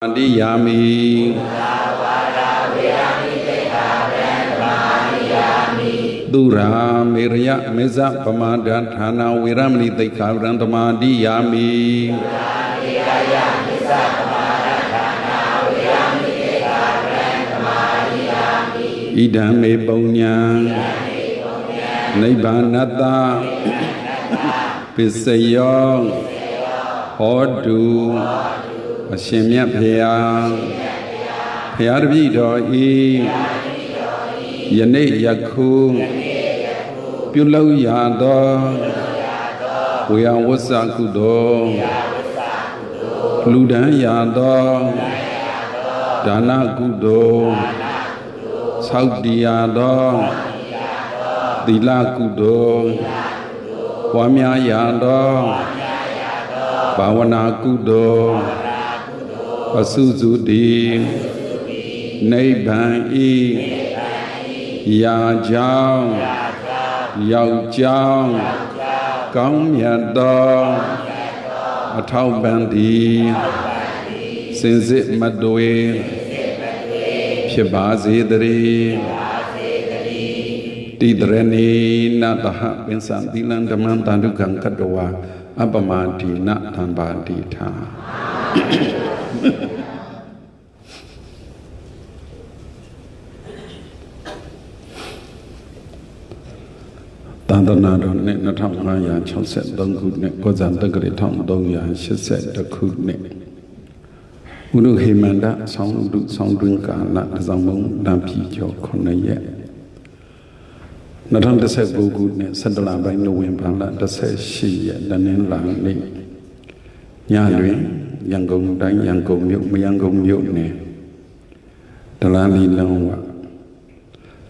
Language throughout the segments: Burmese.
Yami Dura Mirya Meza Pamadan Thana Viramni Tekavrandamadi Yami Idame Bonya Nibanata Pisayong Hodu Ashemya Paya Payarvido E Yane Yaku Pulau Yado Wea Wasakudo Ludan Yado Dana Kudo Saudi Yado Dila Kudo Wamya Yado Bhavana Kudo Pasuzudi Nibbān Ya Jiao Yao Jiao Kaung Miat Do Athau Bandi Sinzit Madwe Phibā Zedari Tidrani Nataha Pinsan Tilan Dhaman Tandukang Kadawa Abamati Nat Tambadi Tha Tandana ne Natamaya Chauset Dongune Gozantagri Tom Doya Shiset the Kudne Uru Himanda Sound Drinka Nat Zamung Dampi Jo Konaye Natan the Set Gugune Sadala by no Wimpala the Set She Danin Lang Yalwin Yangong Dan Yango Milk Miyango Milne Dalali Langwa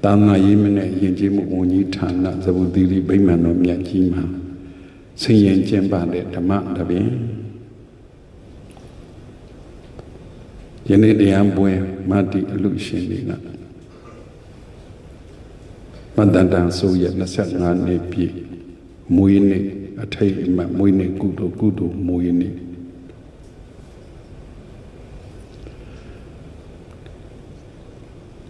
Tana Yimene Yinjimu Uni Tana Zabudiri Baymano Myakima Sayen Jemba de Tama Dabi Yene de Ambue Mati Alushinina Madanda Soya Nasanga Nepi Muine Atay Muine Kudo Muine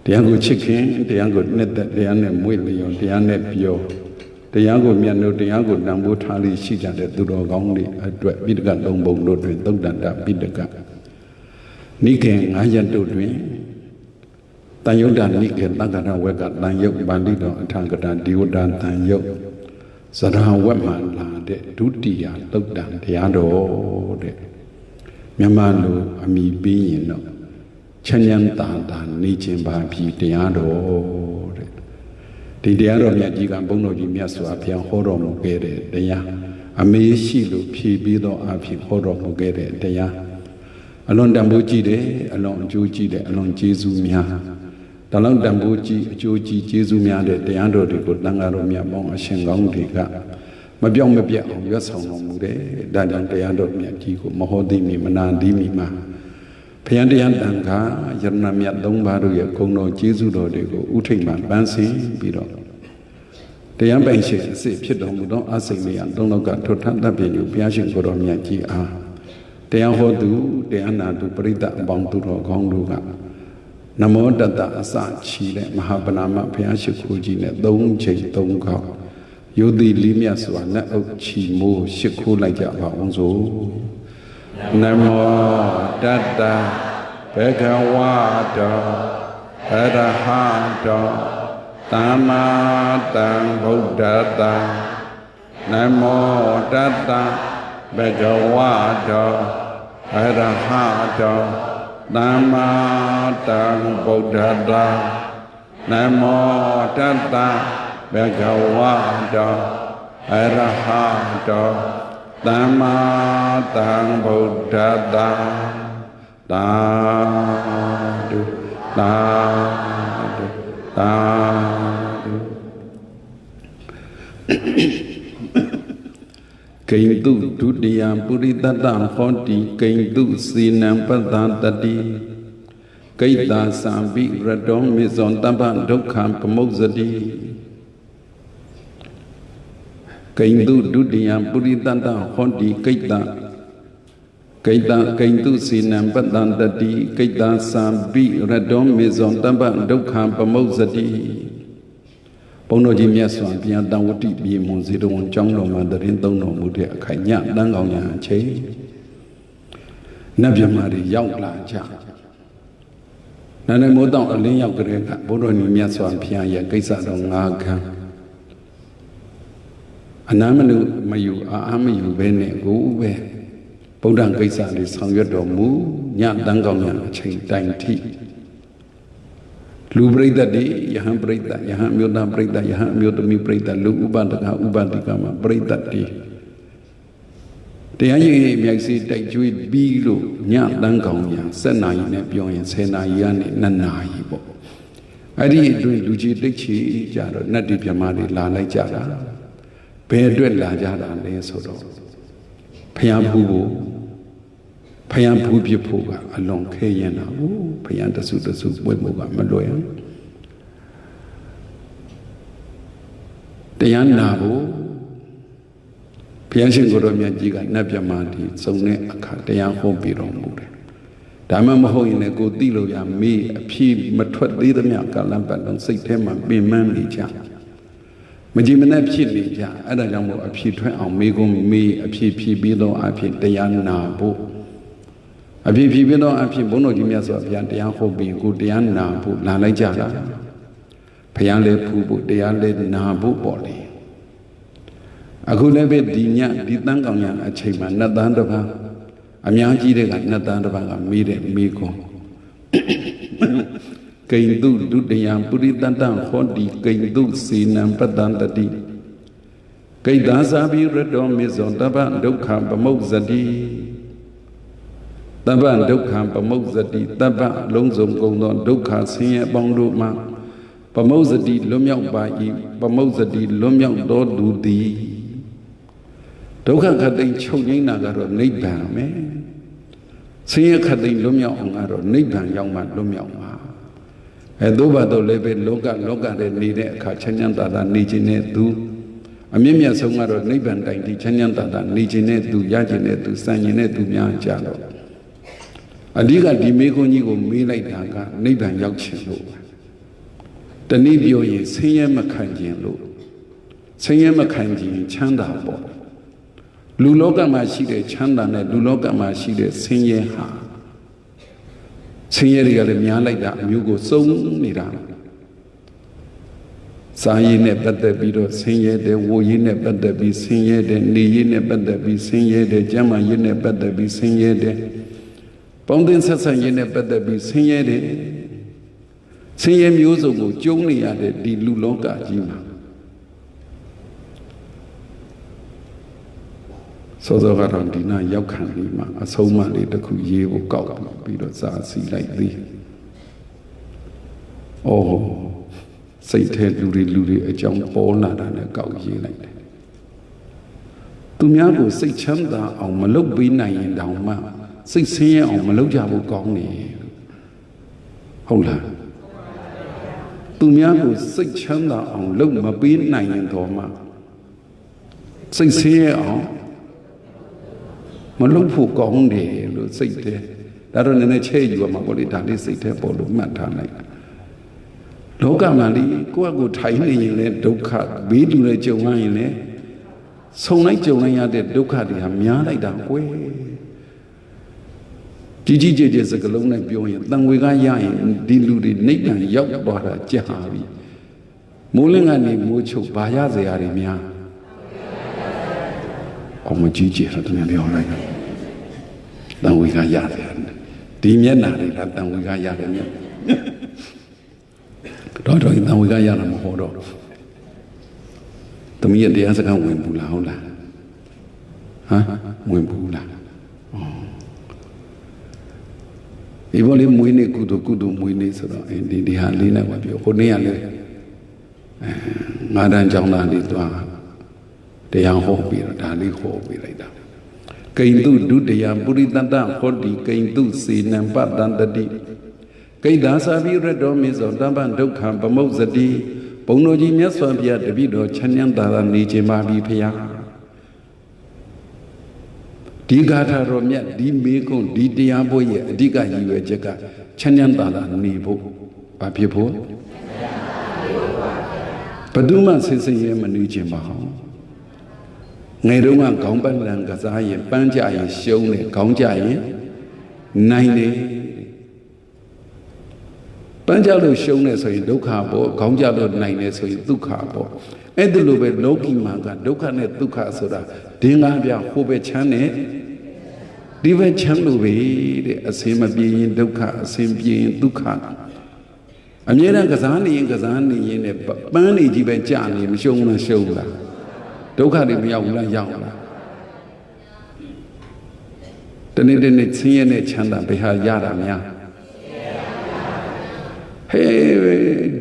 Tiango chicken, Tiango net that Tiane Muilio, Tiane Pio, Tiango Miano, Tiango Nambu Tali Shija, the Duro Gongli, a Bidga Dombo, Dogdanda, Bidga. Niken, Ayanto Dream Tayoda Niken, Nagana Wega, Nayok, Bandido, Tangada, Diodan, Tanyok, Sara Wetman, La de Dutia, Dogdan, Tiado, Miamalo, Ami Bino. Chanyan Tata, Nichin Bapi, Tiado. Tidiado Yajigan Bono Jimiasu Apia Horo Mogere, Dea. Ame Shilu, Pibido Api Horo Mogere, Dea. Along Dambuji de, along Juji de, along Jezumia. Along Dambuji, Juji, Jezumia de, Deando de Godangaromia Bon, Shengong Diga. Mabiong Mabia, Yasong Mude, Dadan Deado Miajigo, Mohodimi, Manandimi Ma. Payandian Danga, Yarnamia Dongbaru, Kono, Jesu, Utima, Bansi, Bido. The young benches, say, Pidon, don't ask me, and don't look at Totanda Benu, Piashin Goromia G. The Ahodu, the Anna to Brida Banturo Gonguga. Namo Dada Asa, Chile, Mahabanama, Piashikuji, Dong Che Donga. Yodi Limia Swana, Chimo, Shiku like Onzo. Namo Dada Bhagavata Arahata Tamādang Buddhata Namo Dada Bhagavata Arahata Tamādang Buddhata Namo Dada Bhagavata Arahata Dhamma Buddha Dadu Dadu Dadu Kaintu Dudiyam Puritata Hoti Kaintu Sinam Patatati Kaita Sambi Radom Mizon Taban Dukham Pamozadi Kaindu Dudiyam Puritata Hoti Kaita Kaitu Sinam Patantati, Kaita Sambi, Radom Mizon Tamba, Dokha Pamozati. Ponoji Miaswan, Piantawati, Monzidon, Jonglo, Mandarin, Dono, Mudia, Kanya, Dangoya, Che Nabjamari, Yaula, Ja Nana Modan, a Lin Yagrega, Boroni Miaswan, Pianya, Kaisa, Naga Anamanu, Mayu, Amayu, Bene, go. Bodang Kaisa is Sangadomu, Yan Dangoya, Che Dainty. Lu break that day, Yahan break that, Yahan Muda break that, Yahan Mutami break that, Lu Ubandaka, Ubandikama, break that day. The Ayi Maxi take you it below, Yan Dangoya, Senai Nepion, Senayan, Nanaibo. I did do Luigi Dichi, Jara, Nati Piamari, Lana Jara, Pedro Lajara, and Lesodo. Payampu, Payampu Puga, along Kayana, Payanta Suta Suit, Webuga, Maloya. The Yan Nabu, Pianchin Goromia Giga, Nabiamati, Sone Akatayan Hobiron Mure. Damamaho in a good deal of me, a pea, Matwat Lida Miaka Lampan, and say Tema, be manly jam. Majimana Pidija, Adamo, a P2 on Megum me, a PP below, I pick the Yan Nabu. A PP below, I pick Bono Gimias of Yantian Hobi, good Yan Nabu, Lala Jara. Payale Pubu, the Yale Nabu body. I could never dinya, Ditanganya, a chamber, not the underbar. A Miaji, not the underbar, a made Miko. Kaindu do the Yan Puritan, Hodi, Kaindu, Sinam Padantati. Kaidasabi, Redom, Mizon, Taban, Dokam, Pamozadi. Taban, Dokam, Pamozadi, Taba, Longzom, Gondon, Doka, Sinya, Bongduma, Pamozadi, Lumiao Bai, Pamozadi, Lumiao Dodi. Doka Katin Chogina got a Niban, man. Sinya Katin Lumiao on Aro, Niban, young man, Lumiao. Adoba do lebe loga de nide ka chanyanta da nijine du amimya songaro niban dai di chanyanta da nijine du yajine du sanyine du mya jalo adiga di meko nyi ko me lai ta ka niban yauk chin lo tani pyo yin sin ye ma khan jin lo sin ye ma khan jin chanda po lu loka ma shi de chanda ne lu loka ma shi de sin ye ha Senior Yalimia like that, you go so near. Sayin but the beetle, senior, the woyin but the be senior, the neyin but the be senior, the Jama yin but the be senior, the Poundin Sasayin but the be senior, the senior musical, Joni at the Luloka Jima. So the Varandina Yakanima, a so many the Kuye will go, Pidosasi like thee. Oh, say tell Luri, a jump ball not and a cow ye like that. To Miago say Chanda on Malobina in Dama, say say on Malojabu Goni. Hola. To Miago say Chanda on Lomabina in Doma. Say say on. Malumpu gong de, lo say there. That on a chair you are Mapolitani say table of Matana. Loga Mali, go a good tiny in it, Doka, be do the Joanne. So night Joanne de Doka de Hamia like that way. Gigi is a galona bioy, then we got yain, deluded Nigan, Yak Bora, Jahavi. Mulingani mucho Bayaze Arimia. Oh, my Gigi had to be all right. Then we got Yadan. Dimiana, then we got Yadan. Don't know, we got Yanam Horo. To me, the answer can win Bula. Huh? Win Bula. If only Mwini Kudu Mwini, so in the Halina would be Honeale. Madan Jana Lidwa. The young hobby, Dali hobby like that. Kaindu do the young Buddha, Hodi, Kaindu, sin and Padan the deep. Kaidasabi Redomis or Daban Dokam, Pamozadi, Bonoji Meswabia, the video, Chanyanda, Nijimabi Pia. ဒီဂါထာတော်မြတ်ဒီမေကုံဒီတရားပွဲရဲ့အဓိကရည်ရွယ်ချက်ကချမ်းချမ်းသာသာနေဖို့ဘာဖြစ်ဖို့ဘယ်သူမှဆင်းဆင်းရဲမနေခြင်းပါဟောငယ်တုန်းကခေါင်းပန်းလန်ကစားရင်ပန်းကြရင်ရှုံးတယ်ခေါင်းကြရင်နိုင်တယ်ပန်းကြလို့ရှုံးတယ်ဆိုရင်ဒုက္ခပေါ့ခေါင်းကြလို့နိုင်တယ်ဆိုရင်ဒုက္ခပေါ့အဲ့ဒါလိုပဲလောကီမှာကဒုက္ခနဲ့ဒုက္ခဆိုတာဒင်းကားပြဟိုပဲချမ်းနဲ့ဒီပဲချမ်းလို့ပဲတဲ့အစင်မပြေရင်ဒုက္ခအစင်ပြေရင်ဒုက္ခအမြဲတမ်းကစားနေရင်နဲ့ပန်းနေကြီးပဲကြာနေမရှုံးလားရှုံးလားဒုက္ခတွေမရောက်ဘူးလားရောက်လားတနေ့ဆင်းရဲနဲ့ချမ်းသာဘယ်ဟာရတာများဟဲ့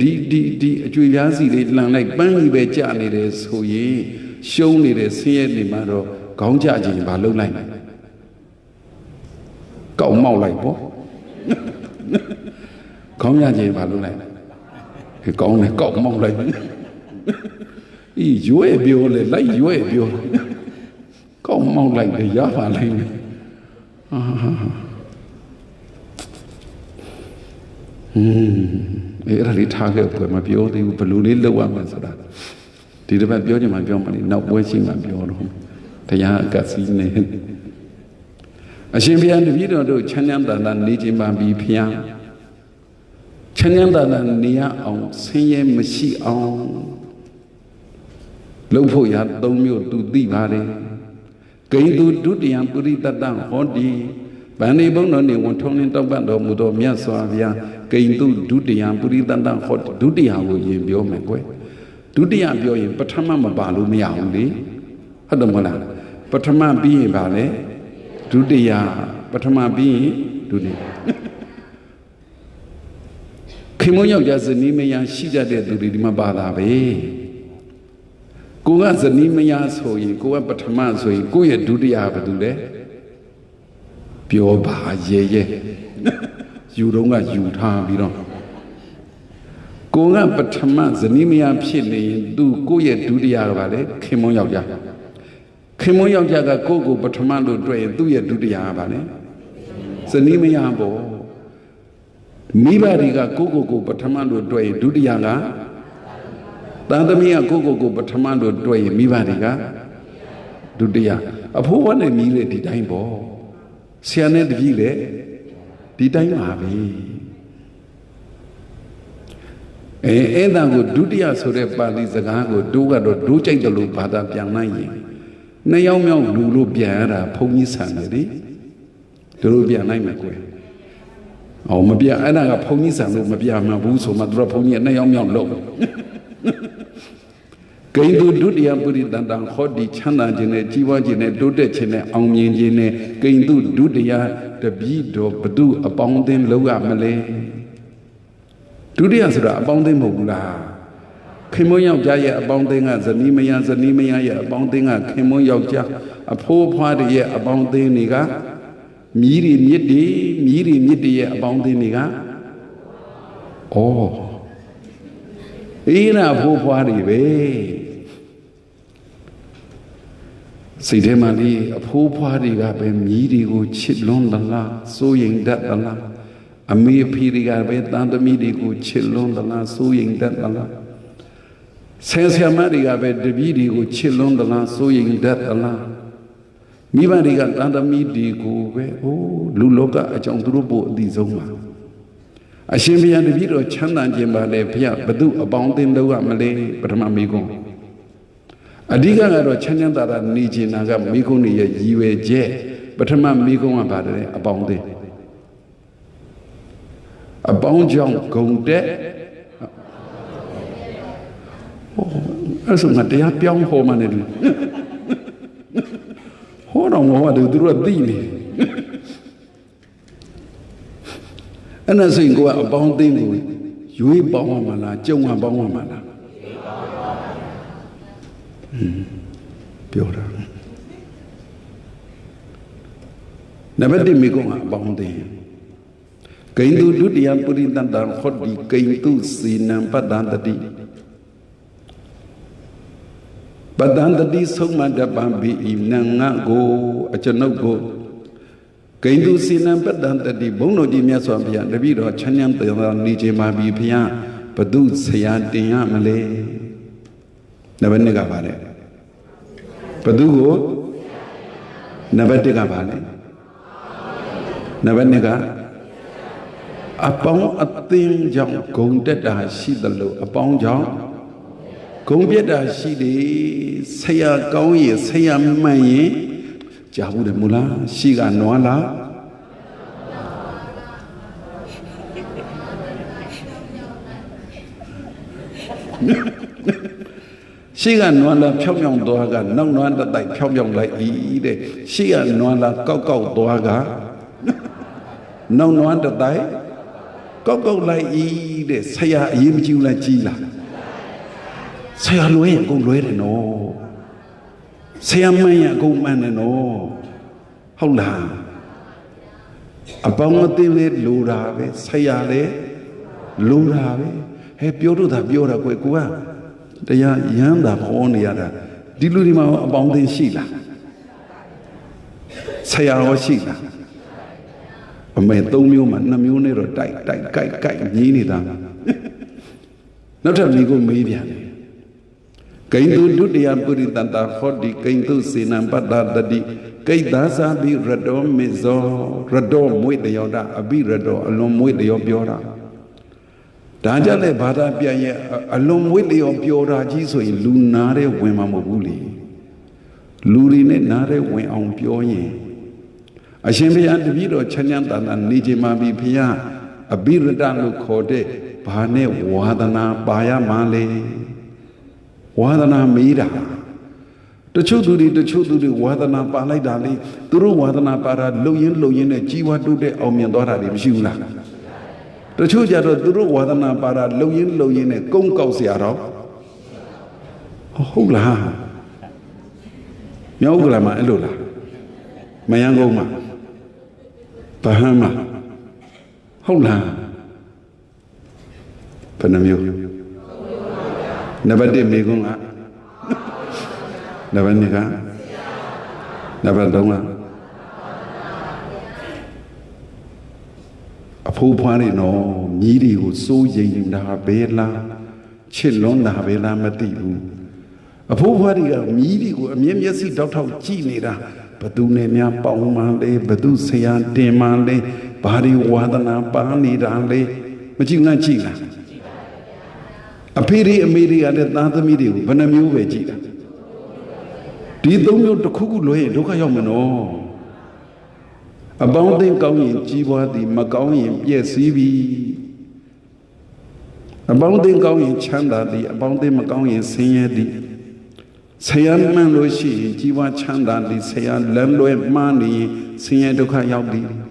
ဒီအကျွေပြားစီလေးလှန်လိုက်ပန်းကြီးပဲကြာနေတယ်ဆိုရင်ရှုံးနေတဲ့ဆင်းရဲနေမှာတော့ခေါင်းကြခြင်းဘာလုပ်လိုက်ကောက်မောက်လိုက်ပေါ့ခေါင်းရခြင်းဘာလုပ်လိုက်ကောင်းတယ်ကောက်မောက်လိုက်ဤရွဲ့ပြောလေလိုက်ရွဲ့ပြောကောက်မောက်လိုက်လေရပါလိမ့်မယ်အဲ့ဒါလေးထားခဲ့ပွဲမပြောသေးဘူးဘလူလေးလောက်ရမယ်ဆိုတာဒီတစ်ပတ်ပြောချင်မှပြောမှလေနောက်ပွဲရှိမှပြောတော့တရားအကစီးနေအရှင်ဘုရားတပည့်တော်တို့ချမ်းသာသာနေခြင်းပါပြီဖျားချမ်းသာသာနေရအောင်ဆင်းရဲမရှိအောင်လုပ်ဖို့ရ၃မျိုးသူသိပါတယ်ဂိတုဒုတိယပုရိသတ္တဟောတိဗန္ဒီဘုံတော်နေဝန်ထုံးလင်းတောက်ပံ့တော်မူသောမြတ်စွာဘုရားဂိတုဒုတိယပုရိသတ္တဟောတိဒုတိယကိုရင်ပြောမယ်ကွယ်ဒုတိယပြောရင်ပထမမပါလို့မရဘူးလေဟုတ်တယ်မဟုတ်လားပထမပြီးရင်ပါလေဒုတိယပထမပြီးရင်ဒုတိယခင်မုန်းယောက်ျားဇနီးမယားရှိတတ်တဲ့သူတွေဒီမှာပါတာပဲကိုကဇနီးမယားဆိုရင်ကိုကပထမဆိုရင်ကိုရဲ့ဒုတိယဘာတူလဲပြောပါရဲယူတော့ကယူထားပြီးတော့ကိုကပထမဇနီးမယားဖြစ်နေရင်သူကိုရဲ့ဒုတိယကပါလေခင်မုန်းယောက်ျားခင်မုန်းယောက်ျားကကိုပထမလို့တွေ့ရင်သူ့ရဲ့ဒုတိယကပါလေဇနီးမယားပေါ့မိဘတွေကကိုပထမလို့တွေ့ရင်ဒုတိယကသာသမီးကကိုပထမလို့တွေ့ရင်မိဘတွေကဒုတိယအဖိုးဘနဲ့မိလေဒီတိုင်းပေါ့ဆရာနဲ့တပည့်လေဒီတိုင်းပါပဲအဲ့ဒါကိုဒုတိယဆိုတဲ့ပါဠိစကားကိုတို့ကတော့ဒိုးကြိုက်တယ်လို့ဘာသာပြန်နိုင်ရင်နှစ်ယောက်မြောက်လူလို့ပြန်ရတာဘုန်းကြီးဆန်တယ်လေတို့ပြန်နိုင်မယ်ကွယ်မပြအဲ့ဒါကဘုန်းကြီးဆန်လို့မပြမှာဘူးဆိုမှသူကဘုန်းကြီးနှစ်ယောက်မြောက်လို့ဂိတုဒုတိယပုရိသတ္တဟောတိချမ်းသာခြင်းနဲ့ကြီးပွားခြင်းနဲ့တိုးတက်ခြင်းနဲ့အောင်မြင်ခြင်းနဲ့ဂိတုဒုတိယတပိတော်ဘသူအပေါင်းအသင်းလောက်ရမလဲဒုတိယဆိုတာအပေါင်းအသင်းမဟုတ်ဘူးလားခင်မွန်းယောက်ျားရဲ့အပေါင်းအသင်းကဇနီးမယားရဲ့အပေါင်းအသင်းကခင်မွန်းယောက်ျားအဖိုးဖွားတွေရဲ့အပေါင်းအသင်းတွေကမြည်မြစ်တွေရဲ့အပေါင်းအသင်းတွေကအေးနာဖိုးဖွားတွေပဲစိတ်ထဲမှာလေအဖိုးဖွားတွေကပဲမြည်တွေကိုချစ်လွန်းသလားစိုးရိမ်တတ်သလားအမေအဖေတွေကပဲတန်သမီးတွေကိုချစ်လွန်းသလားစိုးရိမ်တတ်သလားဆရာမတွေကပဲတပည့်တွေကိုချစ်လွန်းသလားစိုးရိမ်တတ်သလားမိဘတွေကတန်သမီးတွေကိုပဲလူလောကအကြောင်းသူတို့ပို့အသိဆုံးပါအရှင်ဘုရားတပည့်တော်ချမ်းသာခြင်းပါလေဘုရားဘသူအပေါင်းအသင်းလုပ်ရမလဲပထမမိကုံအဓိကကတော့ချမ်းသာတာနေခြင်းနာကမိကုံတွေရဲ့ရည်ရွယ်ချက်ပထမမိကုံကပါတယ်အပေါင်းအသင်းအပေါင်းကြောင့်ဂုံတက်အဲ့ဆိုငါတရားပြောင်းဟောမှနေတယ်ဟောတော့ဟောတယ်သူတို့ကသိနေအဲ့ဒါဆိုရင်ကိုကအပေါင်းအသင်းကိုရွေးပေါင်းရမှာလားကြုံရပေါင်းရမှာလားပြောတာနံပါတ်1မိကုံကအပေါင်းအသင်းဂိတုဒုတိယပုရိသတ္တဟောတိဂိတုစေနံပတ္တန္တိ Padantati Somada Bambi Nangago, a Chanogo, Kaindu Sinam Padantati, Bono di Miaswabia, the Vido, Chanyam, Nije Mabi Pia, Padu Sayantia Malay. Never negavale. Padugo, never negavale. Never nega. Upon a thing young, going dead, I see the low upon John. Công biết là gì để xây câu gì xây mày cháu để mua lá xí gà nó lá xí gà nó là phiêu nhong toa gà nông nó là tại phiêu nhong lại ý để xí gà nó là câu toa gà nông nó là tại câu lại ý để xây im chiu là chi là Saya luai aku luai deh no, saya maya aku mana no, haulah. Apa ngerti le lura be, saya le lura be, he pioru dah piora kue kuah, dia yang dah pon dia dah, di luri mau apa ngerti sila, saya awak sila, amai tomiu mana miu ni ro kai ni ni dah, nak cakap ni aku media ni. Kaindu dudia puri tanta khodi kaindu sinam padadadi kaidasa bi rado mezo rado mui de yoda abi rado alon mui de yo pyoda da ja le bada pya ye alon mui de yo pyoda ji so yin lu na de win ma mo bu le lu ri ne na de win aung pyo yin a shin phaya tabi do chanyan tana ni ji ma bi phaya abi rada lu kho de ba ne wadana pa ya ma le Wadana mira. The chuduri wadana palai dali, Turu wadana para loyin a jiwa do de omiandora de Jula. The chujaro Turu wadana para loyin a gongko siaro. Hola. Yogama elula. Mayangoma. Bahama. Hola. Panamio. Never did me go. Never nigga. Never done. A poor party no, needy who so young da bela, chillon da bela matibu. A poor party of needy who a miasi doctor chinida, but do nemia paumale, but do say a demale, body wadana, bani dale, but you not china. A peri a meri at another medium, when a new veggie. Did you to cook away, look at your Abounding cow in Jiwa, the Macau in PSCV. Abounding cow in Chanda, the abounding Macau in Sayadi. Sayan Manloshi, Jiwa Chanda, the Sayan Lamlo Mani, Sayadoka Yaudi.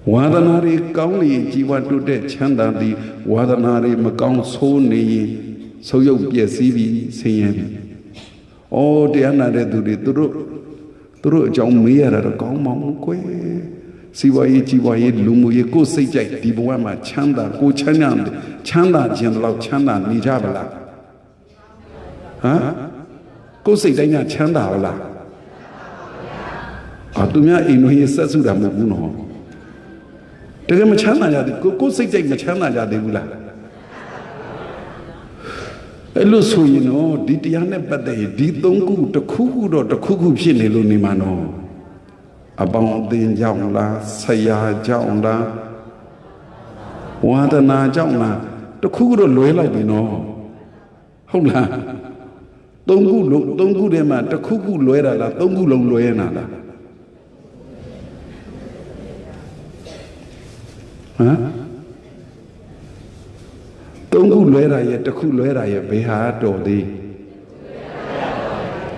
Wadanari Kauli, Jiwa to de Chanda, the Wadanari Macau so ne, so you PSCV, Sayan. Oh, the another do the Turu John Meyer at a gong mong que. Siwaye Lumu, go say Jack, Dibuama, Chanda, go Chanand, Chanda, General Chanda, Nijabala. Huh? Go say Dana Chanda la. Atumia in his Sasuda Muguno. Take him a Chanda, go say Jack Chanda, de Villa. Elusu, you know, did Yana Bade, did Dongu, the Kuku or the Kuku Shinelunimano. About the Jaula, Saya Jaula, Wadana Jaula, the Kuku Loela, you know. Hola. Don't go them at the Kuku Loera, don't go long Loena. Huh? Don't go Loera yet, the Kuloera yet, Behad or the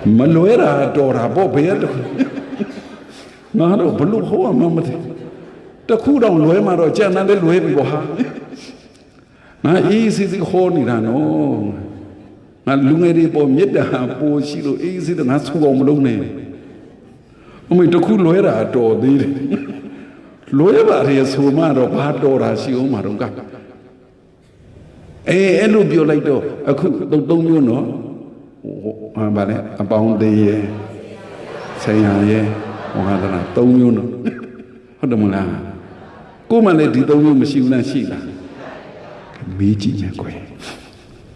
Maloera Dora Bob. No, blue hoa, mamma. The Kudon Loema or Jana Luebi. Now, easy the horny, no. Now, Lungeri Bomida, poor Shilo, easy the Natsuom Lune. Only the Kuloera door did. Loeva is who mad of Hadora, she Omaronga. Eh, Elubio like though, don't you know? bà đấy bóng đi xây hàng ye hoa đó là tông nhiêu nó hết được một là cô mà lại đi tông nhiêu mà siêu là xị là mỹ chị mẹ quẻ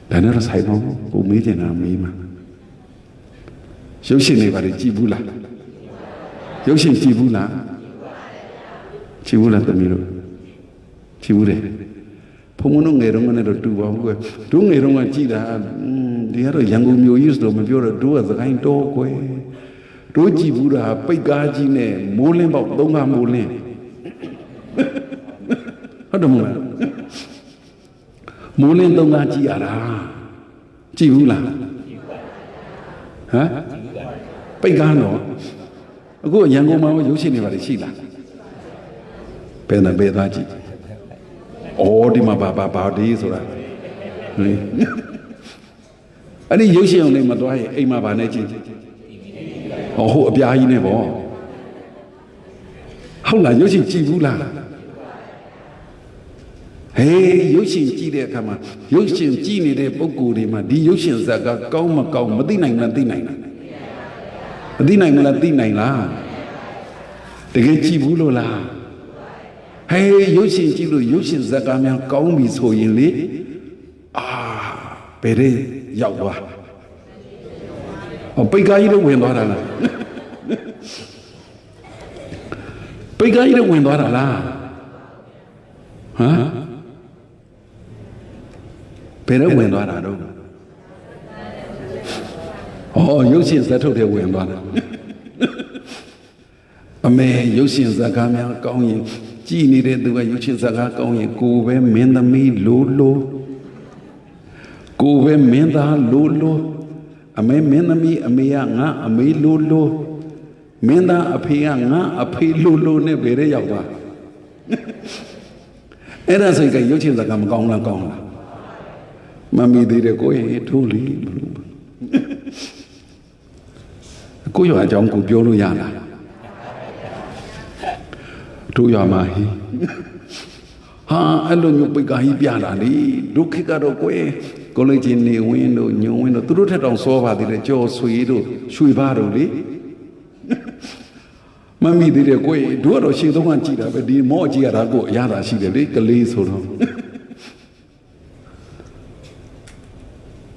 đấy nó sai nó cô mỹ thì nào mỹ mà dấu xin này bà để chi vu là dấu xin chi vu là tầm nhiều chi vu đấy phong muốn nó nghề đó này rồi tu vào quê tu nghề đó mà chi là đi hết rồi giang gồm nhiều ít rồi màပြောlà tu ở cái anh to quê tu chi vu là bây cá chi này mua lên bọc đông ham mua lên hết đúng không mua lên đông ham chi à chi vu là hả bây cá nó cô giang gồm mà dấu xin này vào để chi là bên này bên đó chi đi mà bà đi rồi anh ấy dấu xin này mà tôi hay mà bà này chi hộ bia gì này bỏ không là dấu xin chi vũ là dấu xin chi đấy cả mà dấu xin chi này đấy bốc cụ đi mà đi dấu xin ra cả câu mà tin này là tin này là tin này là để cái chi vũ luôn là dấu xin chi rồi dấu xin ra cả mà câu bị sôi yên lý về đây giàu quá bây giờ nó quyền đó là bây giờ nó quyền đó là hả bây giờ quyền đó là đâu dấu xin sẽ thuộc theo quyền đó mẹ dấu xin ra cả mà câu gì chỉ ní để từ dấu xin ra cả câu gì cô về miền Nam mi lô cô về miền Nam lô ame menami ameya nga ame lolo menda aphiya nga aphi lolo ne bere yauk twaအဲ့ဒါဆိုရင်ရုပ်ချင်းစကားမကောင်းလားကောင်းလားမမီသေးတယ်ကိုရင်ထိုးလီကိုရွာအကြောင်းကိုပြောလို့ရလားတို့ရွာမှာဟိအဲ့လိုမျိုးပိတ်ကာကြီးပြတာလေဒုက္ခကတော့ကိုယ်ကိုလေးချင်းနေဝင်းတို့ညုံဝင်းတို့သူတို့ထက်တောင်စောပါသေးတယ်ကြော်ဆွေတို့ရွှေပါတို့လေမမီသေးတယ်ကိုယ်တို့ကတော့ရှေ့သုံးကကြည်တာပဲဒီမော့ကြည့်ရတာကိုအရသာရှိတယ်လေကလေးဆိုတော့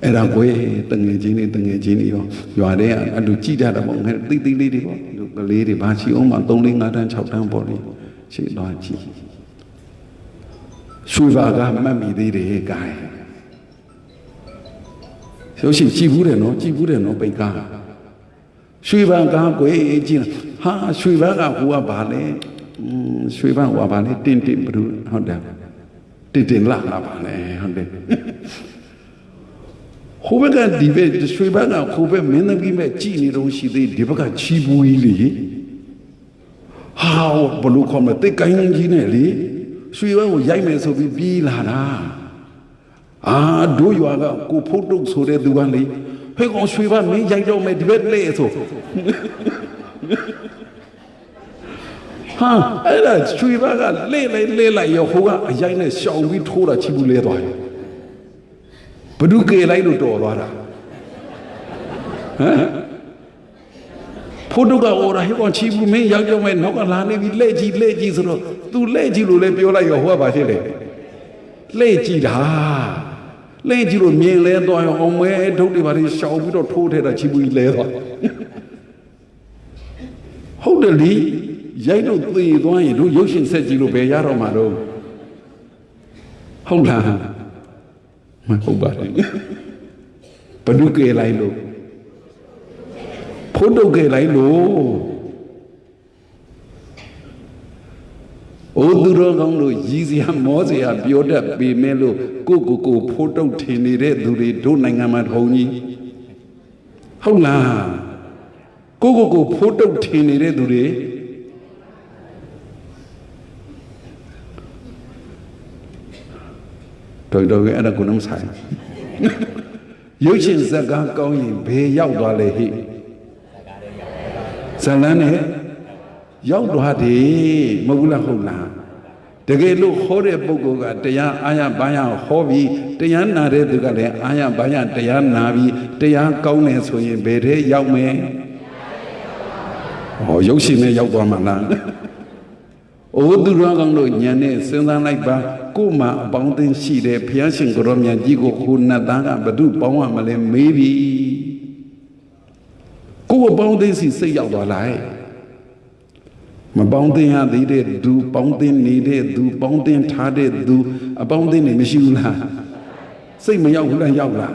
အဲ့ဒါကိုယ်တငယ်ချင်းတွေရောရွာတဲ့အဲ့လိုကြည်တတ်တာပေါ့ငါတိတိလေးတွေပေါ့ကလေးတွေဘာရှိအောင်မှ3 4 5တန်း6တန်းပေါ့လေရှေ့တော့ကြည်ရွှေပါကမှတ်မိသေးတယ်ကဲရုပ်ရှင်ကြည်ဘူးတယ်နော်ပိတ်ကားရွှေပါကားကိုကြည်ဟာရွှေပါကဟိုကဘာလဲရွှေပါဟိုကဘာလဲတင်းဘယ်လိုဟုတ်တယ်တင်းလာပါလဲဟုတ်တယ်ဟိုဘက်ကဒီဘက်ရွှေပါကဟိုဘက်မင်းသမီးမဲ့ကြည်နေတော့ရှိသေးဒီဘက်ကချီးဘူးကြီးလေဟာဘလို့ခေါ်မလဲတိတ်ကိုင်းကြီးနဲ့လေရွှေပါကိုရိုက်မယ်ဆိုပြီးပြေးလာတာတို့ရွာကကိုဖုတ်တုတ်ဆိုတဲ့သူကလေဟဲ့ကောင်ရွှေပါမင်းရိုက်တော့မယ်ဒီဘက်လဲဆိုအဲ့ဒါရွှေပါကလဲလိုက်ရောဟိုကအရိုက်နဲ့ရှောင်ပြီးထိုးတာချီဘူးလဲသွားတယ်ဘဒုကေလိုက်လို့တော်သွားတာဖုတ်တုတ်ကအော်တာဟဲ့ကောင်ချီဘူးမင်းရိုက်တော့မယ်နောက်ကလာနေပြီလဲကြည့်ဆိုတော့ तू လဲကြည့်လို့လဲပြောလိုက်ရောဟိုကဘာဖြစ်လဲလဲကြည့်တာလဲကြည့်လို့မြင်လဲသွားရောအောင်မဲဒုတ်တွေဘာတွေရှောင်ပြီးတော့ထိုးထဲတာချီဘူးကြီးလဲသွားဟုတ်တယ်လीရိုက်လို့သေသွားရင်တို့ရုပ်ရှင်ဆက်ကြည့်လို့ဘယ်ရတော့မှာတော့ဟုတ်လားမဟုတ်ပါဘူးဘဒုကေလိုက်လို့ဖို့တုတ်ကေလိုက်လို့သူတော်ကောင်းတို့ရည်စရာမောစရာပြောတတ်ပေမဲ့လို့ကိုဖို့တုတ်ထင်နေတဲ့သူတွေတို့နိုင်ငံမှာထုံကြီးဟုတ်လားကိုဖို့တုတ်ထင်နေတဲ့သူတွေတော်ကအဲ့ဒါကိုနှမဆိုင်ရုပ်ရှင်ဇာတ်ကားကောင်းရင်ဘယ်ရောက်သွားလဲဟိဇလန်းနဲ့ရောက်သွားတယ်မဟုတ်လားဟုတ်လား တကယ်လို့ဟောတဲ့ပုဂ္ဂိုလ်ကတရားအာရဘာယဟောပြီးတရားနာတဲ့သူကလည်းအာရဘာယတရားနာပြီးတရားကောင်းတယ်ဆိုရင်ဘယ်ထဲရောက်မယ်ဟောရုပ်ရှင်နဲ့ရောက်သွားမှာလားအိုးသူတော်ကောင်းတို့ဉာဏ်နဲ့စဉ်းစားလိုက်ပါကို့မှာအပေါင်းအသင်းရှိတယ်ဘုရားရှင်ကိုရောမြတ်ကြီးကိုခုနတ်သားကဘု து ပေါင်းရမလဲမေးပြီကို့အပေါင်းအသင်းစီစိတ်ရောက်သွားလိုက်မပေါင်းသင်းရသေးတဲ့သူပေါင်းသင်းနေတဲ့သူပေါင်းသင်းထားတဲ့သူအပေါင်းအသင်းနေမရှိဘူးလားစိတ်မရောက်ဘူးလားရောက်လား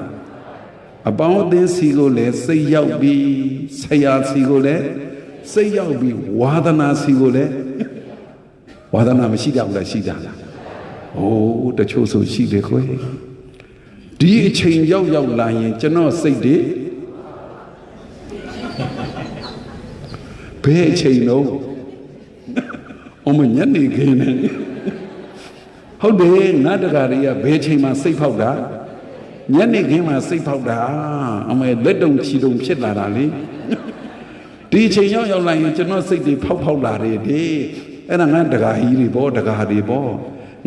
အပေါင်းအသင်းစီကိုလည်းစိတ်ရောက်ပြီးဆရာစီကိုလည်းစိတ်ရောက်ပြီးဝါဒနာစီကိုလည်းဝါဒနာမရှိကြဘူးလားရှိကြလားโอ้တချို့ဆိုရှိတယ်ခွေဒီအချိန်ရောက်လာရင်ကျွန်တော်စိတ်တွေဘယ်အချိန်တော့အမညနေခင်းနေဟုတ်တယ်ငါတကာတွေကဘယ်ချိန်မှစိတ်ဖောက်တာညနေခင်းမှစိတ်ဖောက်တာအမေလက်တုံချီတုံဖြစ်လာတာလေဒီအချိန်ရောက်လာရင်ကျွန်တော်စိတ်တွေဖောက်လာတယ်ဒီအဲ့ဒါငါတကာကြီးတွေပေါ့တကာတွေပေါ့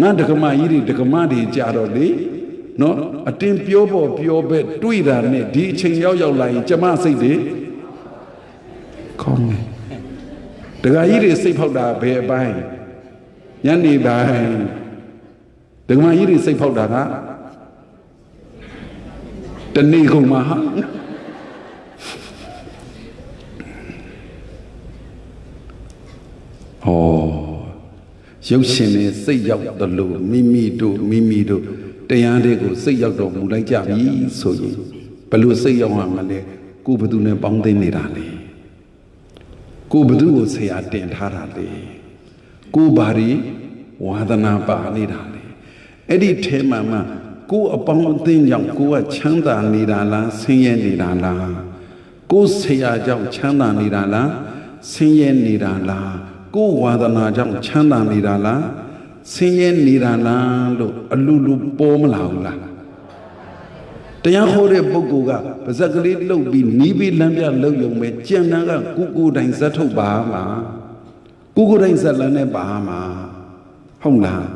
ငါတကမကြီးတွေတကမတွေကြတော့လေနော်အတင်းပြောဖို့ပြောပဲတွေ့တာနဲ့ဒီအချိန်ရောက်လာရင်ကျမစိတ်တွေခေါင်းတခါကြီးတွေစိတ်ဖောက်တာဘယ်အပိုင်းညနေပိုင်းဒကမကြီးတွေစိတ်ဖောက်တာကတနေ့ကုန်မှာဟာရုပ်ရှင်နဲ့စိတ်ရောက်တယ်လို့မိမိတို့တရားတွေကိုစိတ်ရောက်တော့မူလိုက်ကြပြီဆိုရင်ဘယ်လိုစိတ်ရောက်မှာမလဲကိုဘသူနဲ့ပေါင်းသိနေတာလေကိုဘသူကိုဆရာတင်ထားတာလေကိုဘာရီဝါဒနာပါနေတာလေအဲ့ဒီထဲမှာမှကိုအပေါင်းအသင်းကြောင့်ကိုကချမ်းသာနေတာလားဆင်းရဲနေတာလားကိုဆရာကြောင့်ချမ်းသာနေတာလားဆင်းရဲနေတာလားကိုဝါဒနာကြောင့်ချမ်းသာနေတာလားဆင်းရဲနေတာလားလို့အလူလူပေါ်မလာဘူးလားတရားဟောတဲ့ပုဂ္ဂိုလ်ကပါဇက်ကလေးလှုပ်ပြီးနီးပြီးလမ်းပြလှုပ်ယုံပဲကြံတန်းကကိုတိုင်းဇက်ထုတ်ပါမှာကိုတိုင်းဇက်လန်းနဲ့ပါမှာဟုတ်လား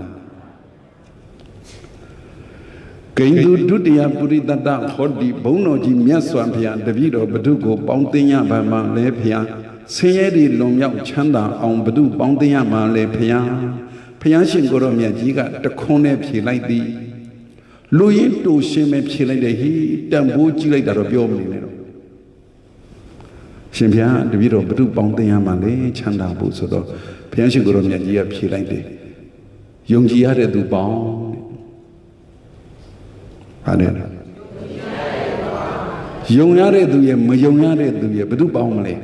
ဂိန္ဒုဒုတိယပုရိသတ္တဟောတိဘုန်းတော်ကြီးမြတ်စွာဘုရားတပည့်တော်ဘု து ကိုပေါင်းသိညပါမှာလဲဘုရားဆင်းရဲတွေလွန်မြောက်ချမ်းသာအောင်ဘု து ပေါင်းသိရမှာလဲဘုရားဘုရားရှင်ကိုရောမြတ်ကြီးကတခွန်းနဲ့ဖြေလိုက်သည်လူရင်းတူရှင်ပဲဖြေလိုက်တယ်ဟိတန်ဖိုးကြည့်လိုက်တာတော့ပြောမနေနဲ့တော့ရှင်ဘုရားတပည့်တော်ဘု து ပေါင်းသိရမှာလဲချမ်းသာဖို့ဆိုတော့ဘုရားရှင်ကိုရောမြတ်ကြီးကဖြေလိုက်တယ်ယုံကြည်ရတဲ့သူပေါင်းတဲ့ဟာနဲ့ယုံရတဲ့သူရဲ့မယုံရတဲ့သူရဲ့ဘု து ပေါင်းမလဲ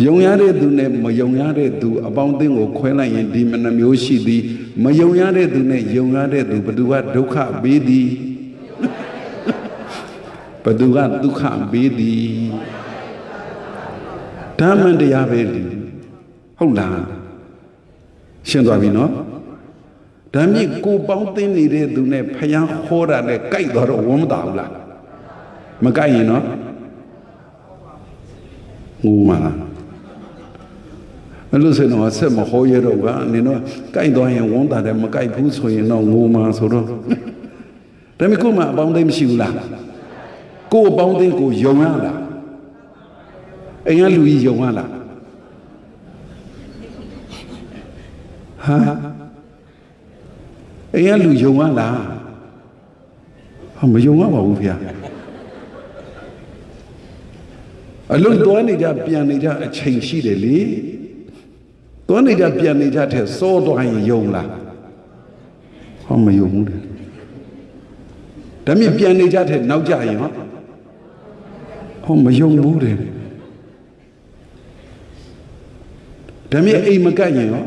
ယုံရတဲ့သူနဲ့မယုံရတဲ့သူအပေါင်းအသင်းကိုခွဲလိုက်ရင်ဒီမနှမျိုးရှိသည်မယုံရတဲ့သူနဲ့ယုံရတဲ့သူဘသူကဒုက္ခပေးသည်ဘသူကဒုက္ခပေးသည်ဓမ္မတရားပဲဟုတ်လားရှင်းသွားပြီနော်ဒါမြင့်ကိုပေါင်းသင်းနေတဲ့သူနဲ့ဖျားဟောတာနဲ့ကြိုက်သွားတော့ဝမ်းမသာဘူးလားမကြိုက်ရင်နော်ငူမှာအဲ့လိုဆိုတော့ဆက်မဟောရတော့ကနေတော့ကြိုက်သွားရင်ဝမ်းသာတယ်မကြိုက်ဘူးဆိုရင်တော့ငိုမှာဆိုတော့ဒါပေမဲ့ကို့မှာအပေါင်းသိမရှိဘူးလားကို့အပေါင်းသိကိုယုံရလားအိမ်ကလူကြီးယုံရလားဟာအိမ်ကလူယုံရလားဟာမယုံရပါဘူးဗျာအလုံးသွားနေကြပြန်နေကြအချိန်ရှိတယ်လေသွားနေကြပြန်နေကြတဲ့စောသွားရင်ယုံလားဟောမယုံဘူးလေဒါမြင်ပြန်နေကြတဲ့နောက်ကြရင်ဟောမယုံဘူးတဲ့ဒါမြင်အိမ်မကပ်ရင်ရော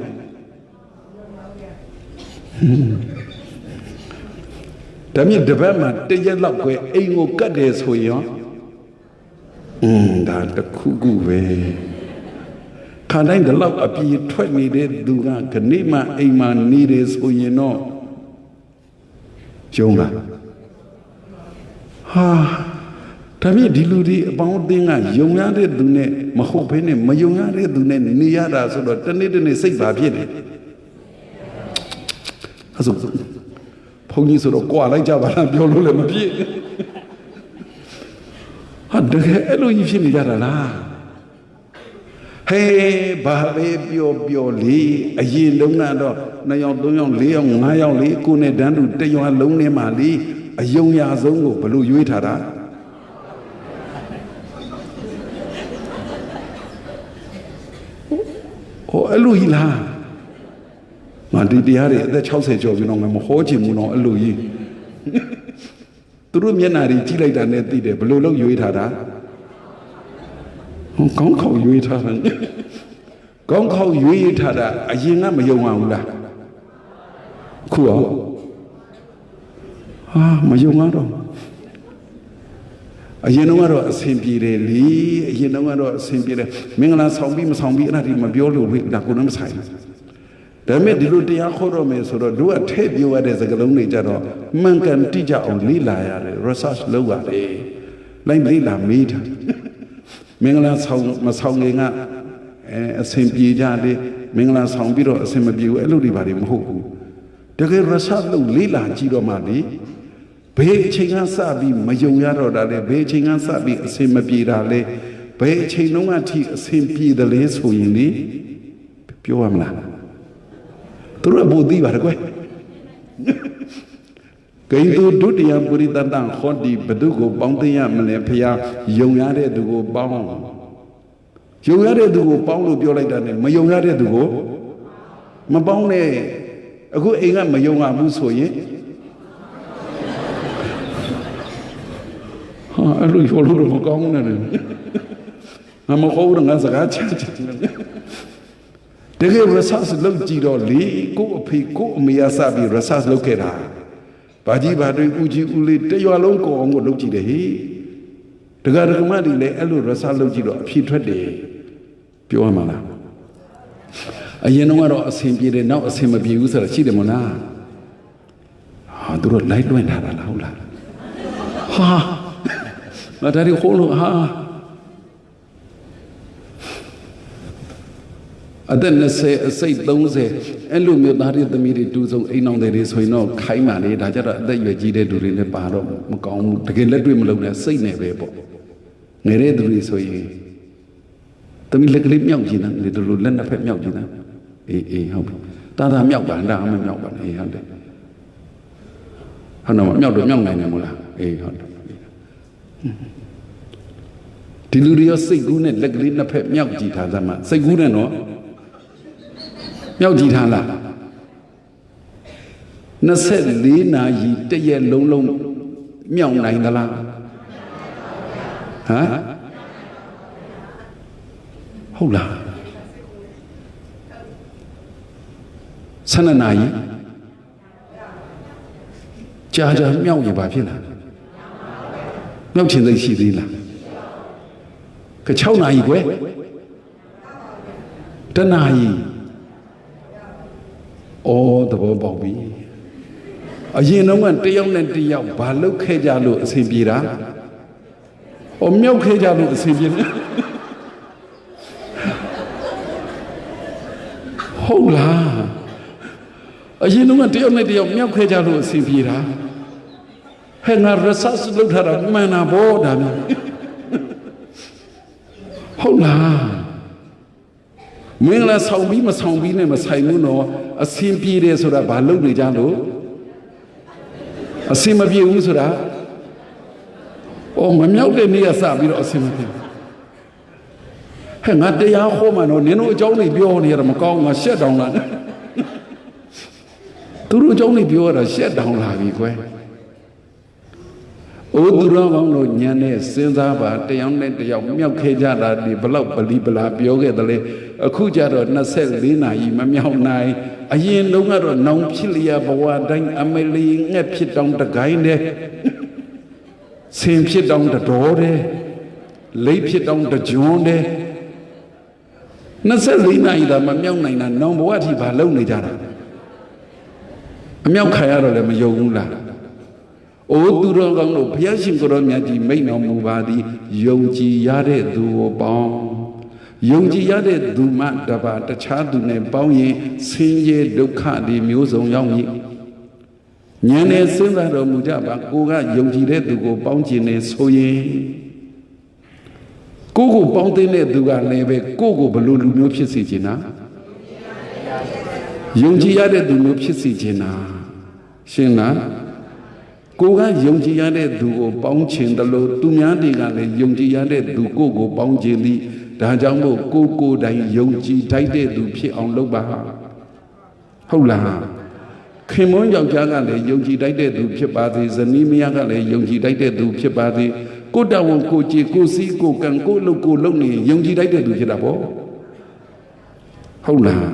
ဒါမြင်တပတ်မှာတရက်လောက်ကွယ်အိမ်ကိုကတ်တယ်ဆိုရင်ဒါတခုခုပဲခါတိုင်းဒီလောက်အပြေထွက်နေတဲ့သူကခဏမှအိမ်မှာနေတယ်ဆိုရင်တော့ယုံလားဟာဒါမြင့်ဒီလူတွေအပေါင်းအသင်းကယုံရတဲ့သူနဲ့မဟုတ်ဘဲနဲ့မယုံရတဲ့သူနဲ့နေရတာဆိုတော့တနေ့တနေ့စိတ်ပါဖြစ်တယ် ဆိုဘုန်းကြီးဆိုတော့ကြွာလိုက်ကြပါလားပြောလို့လည်းမဖြစ်ဟာတကယ်အဲ့လိုကြီးဖြစ်နေကြတာလားဟေးဘာပဲပြောလေအရင်တုန်းကတော့2ယောက်3ယောက်4ယောက်5ယောက်လေကိုနဲ့တန်းတူတရွာလုံးထဲမှာလေအယုံရာဆုံးကိုဘလို့ရွေးထားတာဟောအဲ့လိုကြီးလားငါဒီတရားတွေအသက်60ကျော်ပြီတော့ငါမဟောချင်ဘူးတော့အဲ့လိုကြီးသူတို့မျက်နှာတွေကြည့်လိုက်တာနဲ့သိတယ်ဘလို့လို့ရွေးထားတာကောင်းခေါက်ရွေးထားတာကောင်းခေါက်ရွေးထားတာအရင်ကမယုံအောင်ဘူးလားခုအောင်ဟာမယုံတော့အရင်တော့အဆင်ပြေတယ်လေအရင်တော့အဆင်ပြေတယ်မင်္ဂလာဆောင်ပြီးမဆောင်ပြီးအဲ့ဒါဒီမပြောလို့လေဒါကိုလည်းမဆိုင်ဘူးဒါပေမဲ့ဒီလိုတရားခေါ်တော့မယ်ဆိုတော့တို့ကထည့်ပြောရတဲ့စကားလုံးတွေကြတော့မှန်ကန်တိကျအောင်လေ့လာရတယ် research လုပ်ရတယ်လိုက်လေ့လာမေးတာမင်္ဂလာဆောင်မဆောင်ခင်ကအဆင်ပြေကြတယ်မင်္ဂလာဆောင်ပြီးတော့အဆင်မပြေဘူးအဲ့လိုတွေပါတွေမဟုတ်ဘူးတကယ် research လုပ်လေ့လာကြည့်တော့မှလေဘယ်အချိန်ကစပြီးမယုံရတော့တာလဲဘယ်အချိန်ကစပြီးအဆင်မပြေတာလဲဘယ်အချိန်လုံးအထိအဆင်ပြေတယ်လဲဆိုရင်လေပြောရမလားသူတို့ကဘုသိပါတယ်ကွယ်ဂိန္ဒုဒုတိယပုရိသတ္တဟောတိဘသူကိုပေါင်းသိရမလဲဖရာယုံရတဲ့သူကိုပေါင်းယုံရတဲ့သူကိုပေါင်းလို့ပြောလိုက်တာနဲ့မယုံရတဲ့သူကိုမပေါင်းနဲ့အခုအိမ်ကမယုံရဘူးဆိုရင်ဟာအဲ့လိုပြောလို့မကောင်းဘူးနဲ့ငါမဟုတ်တော့ငါစကားချတယ်တကယ် research လုပ်ကြည့်တော့လေကို့အဖေကို့အမေရစပြီး research လုပ်ခဲ့တာဘာကြီးဘာတွေဦးကြီးဦးလေးတရွာလုံးကိုအောင်ကိုလုပ်ကြည့်တယ်ဟေးတက္ကရာမတွေလည်းအဲ့လို research လုပ်ကြည့်တော့အဖြေထွက်တယ်ပြောရမှာလားအရင်တော့အဆင်ပြေတယ်နောက်အဆင်မပြေဘူးဆိုတာရှိတယ်မလားဟာသူတို့လိုက်လွှင့်ထားတာလားဟုတ်လားဟာငါဒါတွေခေါ်လို့ဟာအသက်20အစိတ်30အဲ့လိုမျိုးသားတွေသမီးတွေတူဆုံးအိမ်အောင်တွေဆိုရင်တော့ခိုင်းပါလေဒါကြတော့အသက်ရွယ်ကြီးတဲ့သူတွေလည်းပါတော့မကောင်းဘူးတကယ်လက်တွေ့မလုပ်နဲ့စိတ်နဲ့ပဲပေါ့ငယ်တဲ့သူတွေဆိုရင်သမီးလက်ကလေးမြောက်ကြည့်နေတယ်လို့လက်နှစ်ဖက်မြောက်ကြည့်နေအေးဟုတ်ပြီတာမြောက်ပါဒါမှမမြောက်ပါအေးဟုတ်တယ်ဟုတ်တော့မြောက်တော့မြောက်နိုင်တယ်မို့လားအေးဟုတ်တယ်ဒီလူတွေရောစိတ်ကူးနဲ့လက်ကလေးနှစ်ဖက်မြောက်ကြည့်ထားသမှာစိတ်ကူးနဲ့တော့မြောက်ကြည့်ထားလား24နာရီတရက်လုံးမြောက်နိုင်သလားဟမ်ဟုတ်လား12နာရီကြာမြောက်ရင်ဘာဖြစ်လားမြောက်ချင်စိတ်ရှိသေးလားက6နာရီကွယ်တနာရီသဘောပေါက်ပြီအရင်တော့ကတယောက်နဲ့တယောက်ဘာလုပ်ခဲ့ကြလို့အဆင်ပြေတာမြောက်ခဲ့ကြလို့အဆင်ပြေတယ်ဟုတ်လားအရင်တော့ကတယောက်နဲ့တယောက်မြောက်ခဲ့ကြလို့အဆင်ပြေတာဟဲ့ငါ research လုပ်ထားတာမှန်တာဗောဒါမျိုးဟုတ်လားမင်္ဂလာဆောင်ပြီးမဆောင်ပြီးနဲ့မဆိုင်ဘူးနော်အဆင်ပြေတယ်ဆိုတာဘာလုပ်နေကြလို့အဆင်မပြေဘူးဆိုတာမမြောက်တဲ့နေ့ကစပြီးတော့အဆင်မပြေဟဲ့ငါတရားဟောမှတော့နင်တို့အကြောင်းတွေပြောနေရတာမကောင်းငါရှက်တောင်လာသူတို့အကြောင်းတွေပြောရတာရှက်တောင်လာပြီကွယ်သူတော်ကောင်းတို့ညံနဲ့စဉ်းစားပါတယောက်နဲ့တယောက်မြောက်ခဲ့ကြတာဒီဘလောက်ပလီပလာပြောခဲ့တယ်လေအခုကျတော့24နာရီမမြောက်နိုင်အရင်တုန်းကတော့နောင်ဖြစ်လျာဘဝတိုင်းအမလီငှက်ဖြစ်တောင်တကိုင်းတဲ့ဆင်ဖြစ်တောင်တတော်တဲ့လိပ်ဖြစ်တောင်တကြွန်းတဲ့24နာရီသာမမြောက်နိုင်တာနောင်ဘဝအထိဘာလုပ်နေကြတာအမြောက်ခံရတော့လည်းမယုံဘူးလားသူတော်ကောင်းတို့ဘုရားရှင်ကိုရောမြတ်ကြီးမိန့်တော်မူပါသည်ယုံကြည်ရတဲ့သူကိုပေါင်းယုံကြည်ရတဲ့သူမှတပါတခြားသူနဲ့ပေါင်းရင်ဆင်းရဲဒုက္ခတွေမျိုးစုံရောက်ရင် Nyane Sunda Mujaba, Goga, Yogi Redugo, Bounty, Soye Gogo Bounty, Duga, Leve, Gogo, Balulu, Mupsicina Yogi Yade, Mupsicina Shina Goga, Yogi Yade, Dugo, Bounty, the Lord, Tumiadi, Yogi Yade, Dugo, Bounty, Dajambo, Gogo, Yogi, Tide, Dupi on Loba Hola. Kimon Yagale, Yogi Dide do Pipati, Zanimiagale, Yogi Dide do Pipati, go down, go see, go can go look, go lonely, Yogi Dide do Hitabo. Hola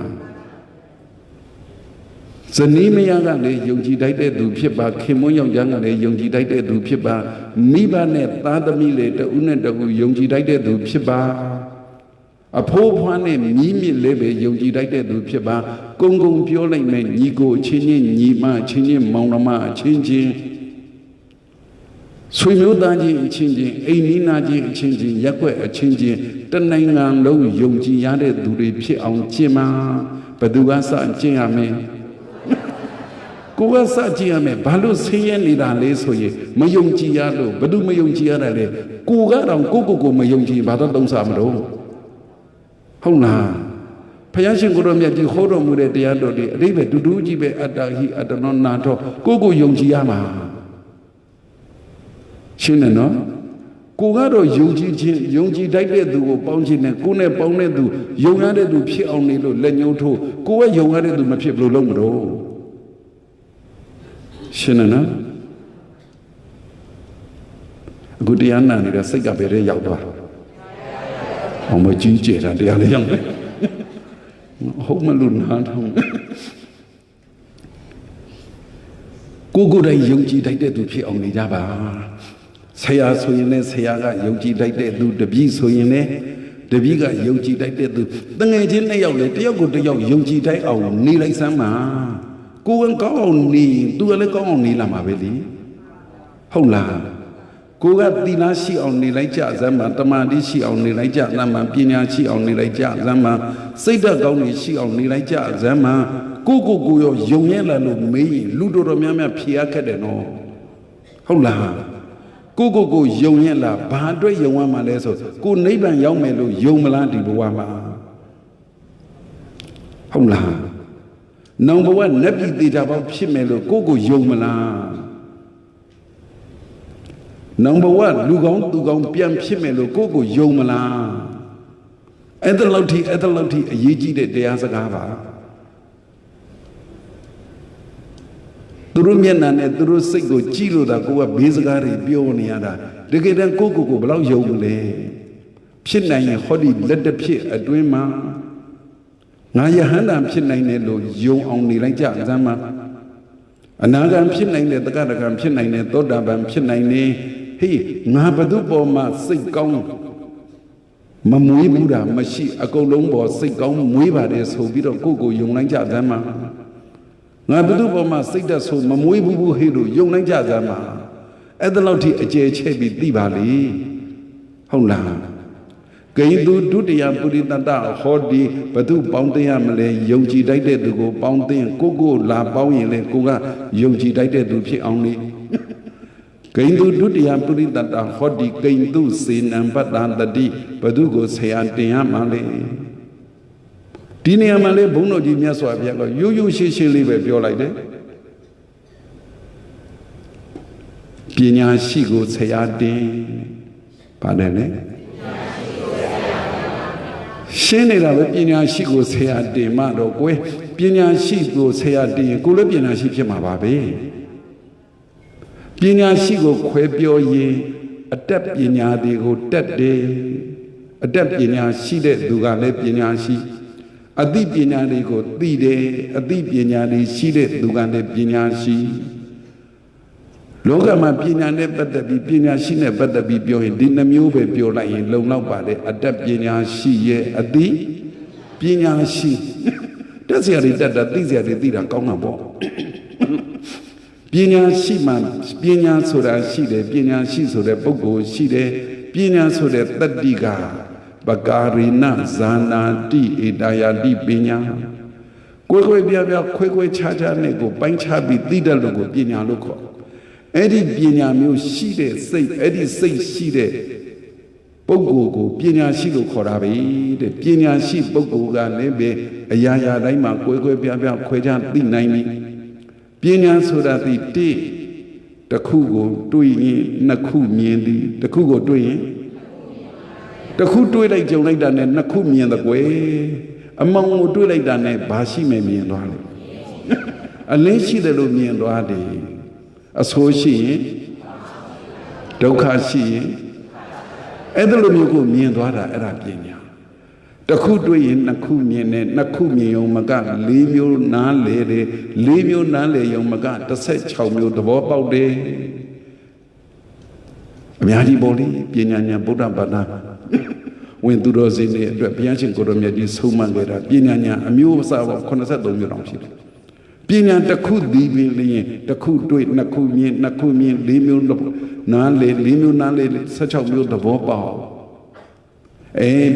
Zanimiagale, Yogi Dide do Pipa, Kimon Yagale, Yogi Dide do Pipa, Nibane, Tadamile, the Unedagu, Yogi Dide do Pipa. A poor one named Mimi Lebe, Yogi Dide do Pipa, Gongo Piola, Nigo, Chinin, Nima, Chinin, Maunama, changing Swimmudaji, changing, Aininaji, changing, Yakwe, changing, the Nangan Low, Yogi Yade, do the Pi on Chima, Paduasa, Chiame. Kuasa Chiame, Balu Sian Lida Lesoye, Mayongi Yado, Badu Mayongi Yade, Kuga on Gogo Mayongi, Badon Samro. Hola, Payashin Goromiaji, Horomure de Ado, Rive, Dudujibe, Adahi, Adanon Nato, Gogo Yongiyama. Shinano Kugaro Yongi Dide do, Bounjin, Kune Bone do, Yongade do Pi only do, Lenyoto, Kua Yongade do Mapiblo Lomro. Shinana Gudiana, the Segabere Yauba. Ông mới chính trị ra đeo lên không mà luôn hả không cô đây dùng chi đấy để tụi phi ông này ra bà saya số này saya cái dùng chi đấy để tụi đập gì số này đập gì cái dùng chi đấy để tụi từng ngày trên này giàu đấy tiêu của tụi giàu dùng chi đấy ông ni lấy sáng mà cô vẫn có ông ni tôi lấy có ông ni làm mà về lý không là cô gái tin là si ông này lấy trả giá mà tâm đi si ông này lấy trả giá mà pina si ông này lấy trả giá mà xây dựng ông này si ông này lấy trả giá mà cô dùng nhé là lúc mấy lúc đó mẹ phía cái đấy nó không là cô dùng nhé là ba đôi dùng mà lấy rồi cô nấy bạn dùng mẹ lúc dùng mà là đi bộ mà không là number one nếp đi ra bao phía mẹ lúc cô dùng mà là Number one, Lugong, Piam Chimelo, Gogo, Yomala. Etheloti, a Yiji de Azagava. Durumian and Durusego, Chilo, da Goa, Bizagari, Bioniada. They get a Gogo, Blau Yomale. Chinay, Hodi, let the pit a dreamer. Naya Handam Chinay, Yo only like Zama. Another Chinay, the Gadagam Chinay, Todabam Chinay. Hey, Nabadu ma sig gong Mamui Buddha, Mashi, a go longbo, sig gong, Muiva is who bid of Gogo, Young Nanja Dama. Nabadu ma sig that so Mamui Bubu Hidu, Young Nanja Dama. At the Loti a JHB Dibali. Hola. Gay do the Yambudita, Hodi, Badu Bounty Amale, Yogi Dide to go Bounty, Gogo, La Bowie, Goga, Yogi Dide to be only. Gain do the Ampuri that are hot, gain do sin and but the D, Padugo say Auntie Amale. Dini Amale, Bono di Miaswa, you she live at your like that. Pina Shigo say Auntie Padene. Shenela Pina Shigo say Auntie Mado, Pina Shigo say Auntie, Gulabina Shipima. Pina Shigo Quebio ye, adapt Pina de go that day, adapt Pina she de Dugale Pina she, a deep Pina de go de, a deep Pina de she de Dugale Pina she. Logama Pina never be Pina she never be Bio, didn't move Bio like in low nobody, adapt Pina she ye, a deep Pina she. That's the idea that these are the Dida Kongabo. Pina Shiman, Pina Soda Shide, Pina Shiso, Bogo Shide, Pina Soda Tadiga, Bagarina, Zana, Di, Edaya, Di Pina. ကွယ်ပြပြခွဲခြားခြားနဲ့ကိုပိုင်းခြားပြီးသိတတ်လို့ကိုပညာလို့ခေါ်အဲ့ဒီပညာမျိုးရှိတဲ့စိတ်အဲ့ဒီစိတ်ရှိတဲ့ပုဂ္ဂိုလ်ကိုပညာရှိလို့ခေါ်တာပဲတဲ့ပညာရှိပုဂ္ဂိုလ်ကလည်းပဲအရာရာတိုင်းမှာကွယ်ပြပြခွဲခြားသိနိုင်ပြီပညာဆိုတာဒီတစ်ခုကိုတွေးရင်နှစ်ခုမြင်သည်တစ်ခုကိုတွေးရင်တစ်ခုတွေးလိုက်ကြုံလိုက်တာနဲ့နှစ်ခုမြင်တဲ့ကွယ်အမောင်ကိုတွေးလိုက်တာနဲ့ဘာရှိမယ်မြင်သွားတယ်အလင်းရှိတယ်လို့မြင်သွားတယ်အဆိုးရှိရင်ဒုက္ခရှိရင်အဲ့ဒါလိုမျိုးကိုမြင်သွားတာအဲ့ဒါပညာတစ်ခုတွေးရင်နှစ်ခုမြင်တယ်နှစ်ခုမြင်ရုံမက၄မျိုးနားလေတယ်၄မျိုးနားလေရုံမက16မျိုးသဘောပေါက်တယ်အများကြီးပေါ့လေပညာဉာဏ်ဗုဒ္ဓဘာသာဝင်သူတော်စင်တွေအတွက်ဘုရားရှင်ကိုရမြတ်ကြီးဆုံးမခဲ့တာပညာဉာဏ်အမျိုးအစားပေါ့83မျိုးတောင်ရှိတယ်ပညာတစ်ခုဒီပင်လျင်တစ်ခုတွေ့နှစ်ခုမြင်နှစ်ခုမြင်၄မျိုးနားလေ၄မျိုးနားလေ16မျိုးသဘောပေါက်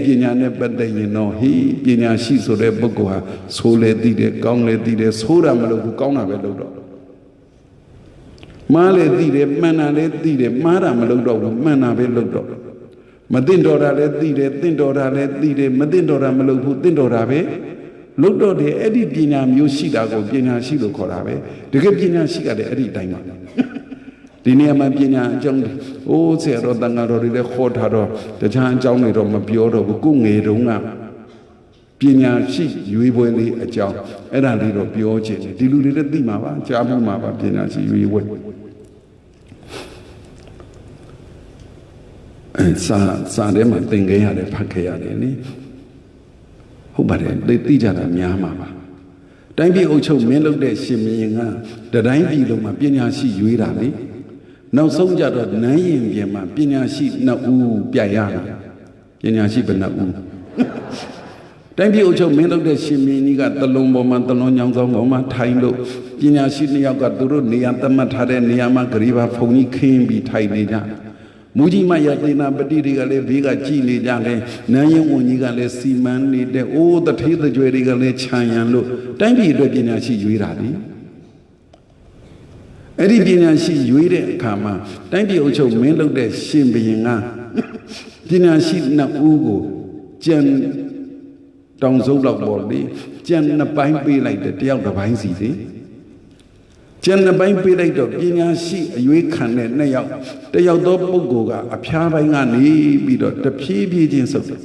ပညာနဲ့ပတ်သက်ရင်တော့ဟိပညာရှိဆိုတဲ့ပုဂ္ဂိုလ်ဟာဆိုးလေသိတယ်ကောင်းလေသိတယ်ဆိုးတာမလုပ်ဘူးကောင်းတာပဲလုပ်တော့မှားလေသိတယ်မှန်တာလည်းသိတယ်မှားတာမလုပ်တော့ဘူးမှန်တာပဲလုပ်တော့မသိတော်တာလည်းသိတယ်သိတော်တာလည်းသိတယ်မသိတော်တာမလုပ်ဘူးသိတော်တာပဲလုပ်တော့တယ်အဲ့ဒီပညာမျိုးရှိတာကိုပညာရှိလို့ခေါ်တာပဲတကယ်ပညာရှိကလည်းအဲ့ဒီအတိုင်းပါဒီနေရာမှာပညာအကြောင်းဆရာတော်တန်ဃာတော်တွေလည်းခေါ်ထားတော့တခြားအကြောင်းတွေတော့မပြောတော့ဘူးကိုငယ်တုန်းကပညာရှိရွေးပွဲလေးအကြောင်းအဲ့ဒါလေးတော့ပြောချင်တယ်ဒီလူတွေလည်းသိမှာပါကြားမှုမှာပါပညာရှိရွေးပွဲစာထဲမှာသင်ခဲ့ရတယ်ဖတ်ခဲ့ရတယ်လေဟုတ်ပါတယ်သိကြတာများမှာပါတိုင်းပြည်အုပ်ချုပ်မင်းလုပ်တဲ့ရှင်မင်းကတိုင်းပြည်လုံးမှာပညာရှိရွေးတာလေနောက်ဆုံးကြတော့နန်းရင်ပြင်မှာပညာရှိ2ဦးပြိုင်ရတယ်ပညာရှိဘယ်2ဦးတိုင်းပြည်အုပ်ချုပ်မင်းလုပ်တဲ့ရှင်မင်းကြီးကတလုံးပေါ်မှာတလုံးညောင်ဆောင်ပေါ်မှာထိုင်လို့ပညာရှိ2ယောက်ကသူတို့နေရာသတ်မှတ်ထားတဲ့နေရာမှာဂရီဘာဖုန်ကြီးခင်းပြီးထိုင်နေကြမူကြီးမရသေနာပတိတွေကလည်းဘေးကကြည်နေကြတယ်နန်းရင်ဝန်ကြီးကလည်းစီမံနေတဲ့တထေးတကြွယ်တွေကလည်းခြံရံလို့တိုင်းပြည်အတွက်ပညာရှိရွေးတာလေအဲ့ဒီပညာရှိရွေးတဲ့အခါမှာတိုင်းပြည်အုပ်ချုပ်မင်းလုပ်တဲ့ရှင်ဘုရင်ကပညာရှိ2ဦးကိုကြံတောင်စုပ်လောက်ပေါ်လေကြံ2ပိုင်းပေးလိုက်တယ်တယောက်တစ်ပိုင်းစီလေကျန်တဲ့ပိုင်းပေးလိုက်တော့ပညာရှိအရွေးခံတဲ့2ယောက်တယောက်သောပုဂ္ဂိုလ်ကအဖျားပိုင်းကနေပြီးတော့တဖြည်းဖြည်းချင်းဆုပ်တယ်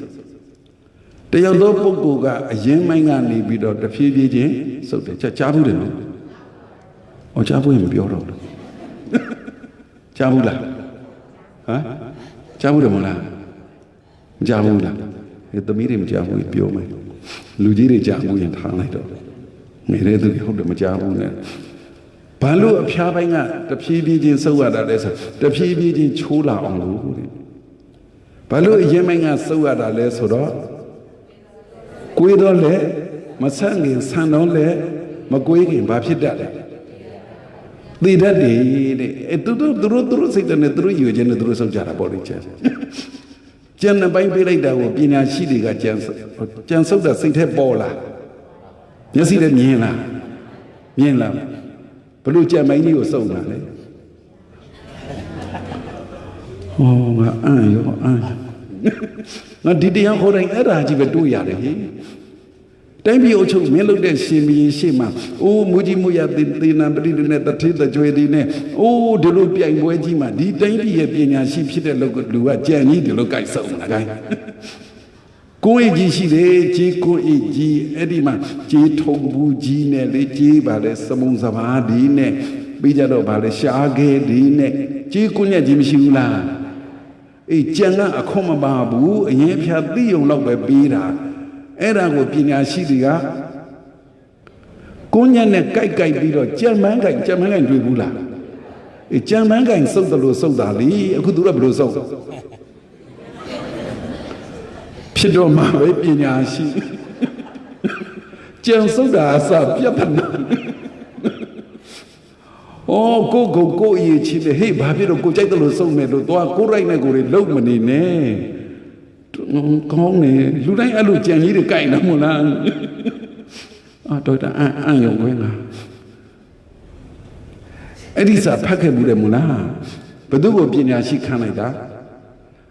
တယောက်သောပုဂ္ဂိုလ်ကအရင်ပိုင်းကနေပြီးတော့တဖြည်းဖြည်းချင်းဆုပ်တယ်ကြားဘူးတယ်နော်ကြားဘူးရင်မပြောတော့ဘူးကြားဘူးလားကြားဘူးတယ်မလားမကြားဘူးလားသမီးတွေမကြားဘူးပြောမယ်လူကြီးတွေကြားဘူးရင်ထားလိုက်တော့ငယ်တဲ့သူဟုတ်တယ်မကြားဘူးနဲ့ဘာလို့အဖျားပိုင်းကတဖြည်းဖြည်းချင်းဆုပ်ရတာလဲဆိုတဖြည်းဖြည်းချင်းချိုးလာအောင်လို့ဘာလို့အရင်ပိုင်းကဆုပ်ရတာလဲဆိုတော့ကိုယ်တော့လေမဆန့်ခင်ဆန်တော့လေမကိုယ်ခင်ဘာဖြစ်တတ်လဲသိတတ်တယ်တဲ့သူတို့စိတ်နဲ့သူတို့ယူခြင်းနဲ့သူတို့ဆုပ်ကြတာပေါ့လေကျန်တဲ့ပိုင်းပေးလိုက်တာကိုပညာရှိတွေကကြံဆုပ်တာစိတ်ထဲပေါ်လာမျက်စိနဲ့မြင်လားဘလို့ကြံမိုင်းကြီးကိုစုံတာလေငါအံ့ငါဒီတရားခေါ်တိုင်းအဲ့ဒါကြီးပဲတွေးရတယ်ဟိတိုင်းပြည်အုပ်ချုပ်မင်းလုပ်တဲ့ရှင်မင်းရှိမှမူကြီးမူရသေနာပတိတွေနဲ့တထေးတကြွယ်တွေနဲ့ဒီလိုပြိုင်ပွဲကြီးမှာဒီတိုင်းပြည်ရဲ့ပညာရှိဖြစ်တဲ့လူကကြံကြီးဒီလိုကြိုက်စုံတာခိုင်းကိုယ်ကြီးရှိတယ်ကြီးကိုယ်ကြီးအဲ့ဒီမှာကြီးထုံဘူးကြီးနဲ့လေကြီးပါလေစမုံစဘာဒီနဲ့ပြီးကြတော့ပါလေရှားခဲဒီနဲ့ကြီးကိုညက်ကြီးမရှိဘူးလားကြံကအခွန်မပါဘူးအရင်ဖြာသိုံတော့ပဲပြီးတာအဲ့ဒါကိုပညာရှိတွေကကိုညက်နဲ့ကြိုက်ပြီးတော့ကြံမန်းကြိုင်တွေ့ဘူးလားကြံမန်းကြိုင်စုပ်တယ်လို့စုပ်တာလေအခုသူကဘယ်လိုစုပ်ဖြစ်တော့မှပဲပညာရှိကြံစုပ်တာအစပြတ်တယ်ကိုအရေးချင်းလေဟေးဘာဖြစ်လို့ကိုကြိုက်တယ်လို့စုပ်မယ်လို့သွားကိုရိုက်နဲ့ကိုတွေလုံမနေနဲ့ကောင်းနေလူတိုင်းအဲ့လိုကြံကြီးတွေကြိုက်တယ်မို့လား Doctor Ang Yong Edisa Packet Budemula, Badugo Pinashi Canada,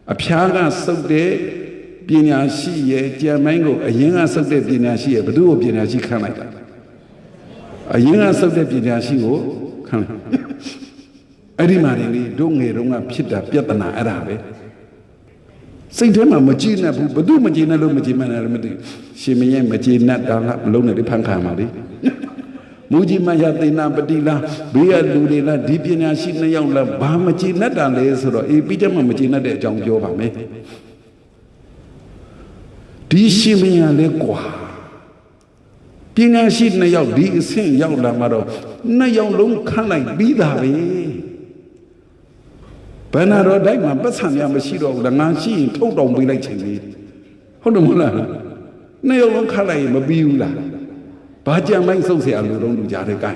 a Piaga Sode, Pinashi, Giamango, a Yanga Sode Pinashi, a Badugo Pinashi Canada. A Yanga Sode Pinashi, Eddie don't get on Pita, Piatana, Arabe. Saint Emma Magina, Badu Magina, Lumagina, she may Magina, Lona de Pancamari. Muji Maya de Nabadila, Bia Ludila, Dipina Shina Yanga, Bamachi Nata Lesro, a Pijama Magina de John Jovame. Dishimia Lequa Pina Shina Yaw, D. Sing Yaw Lamaro, Nayong Long Kanai, Bida. Banaro Diamond, Bassania Mashiro, the Nanshi, told on me like me. Hodamula, Nayong Kanai, Mabula. Baja mai so se alu rong du ja de kai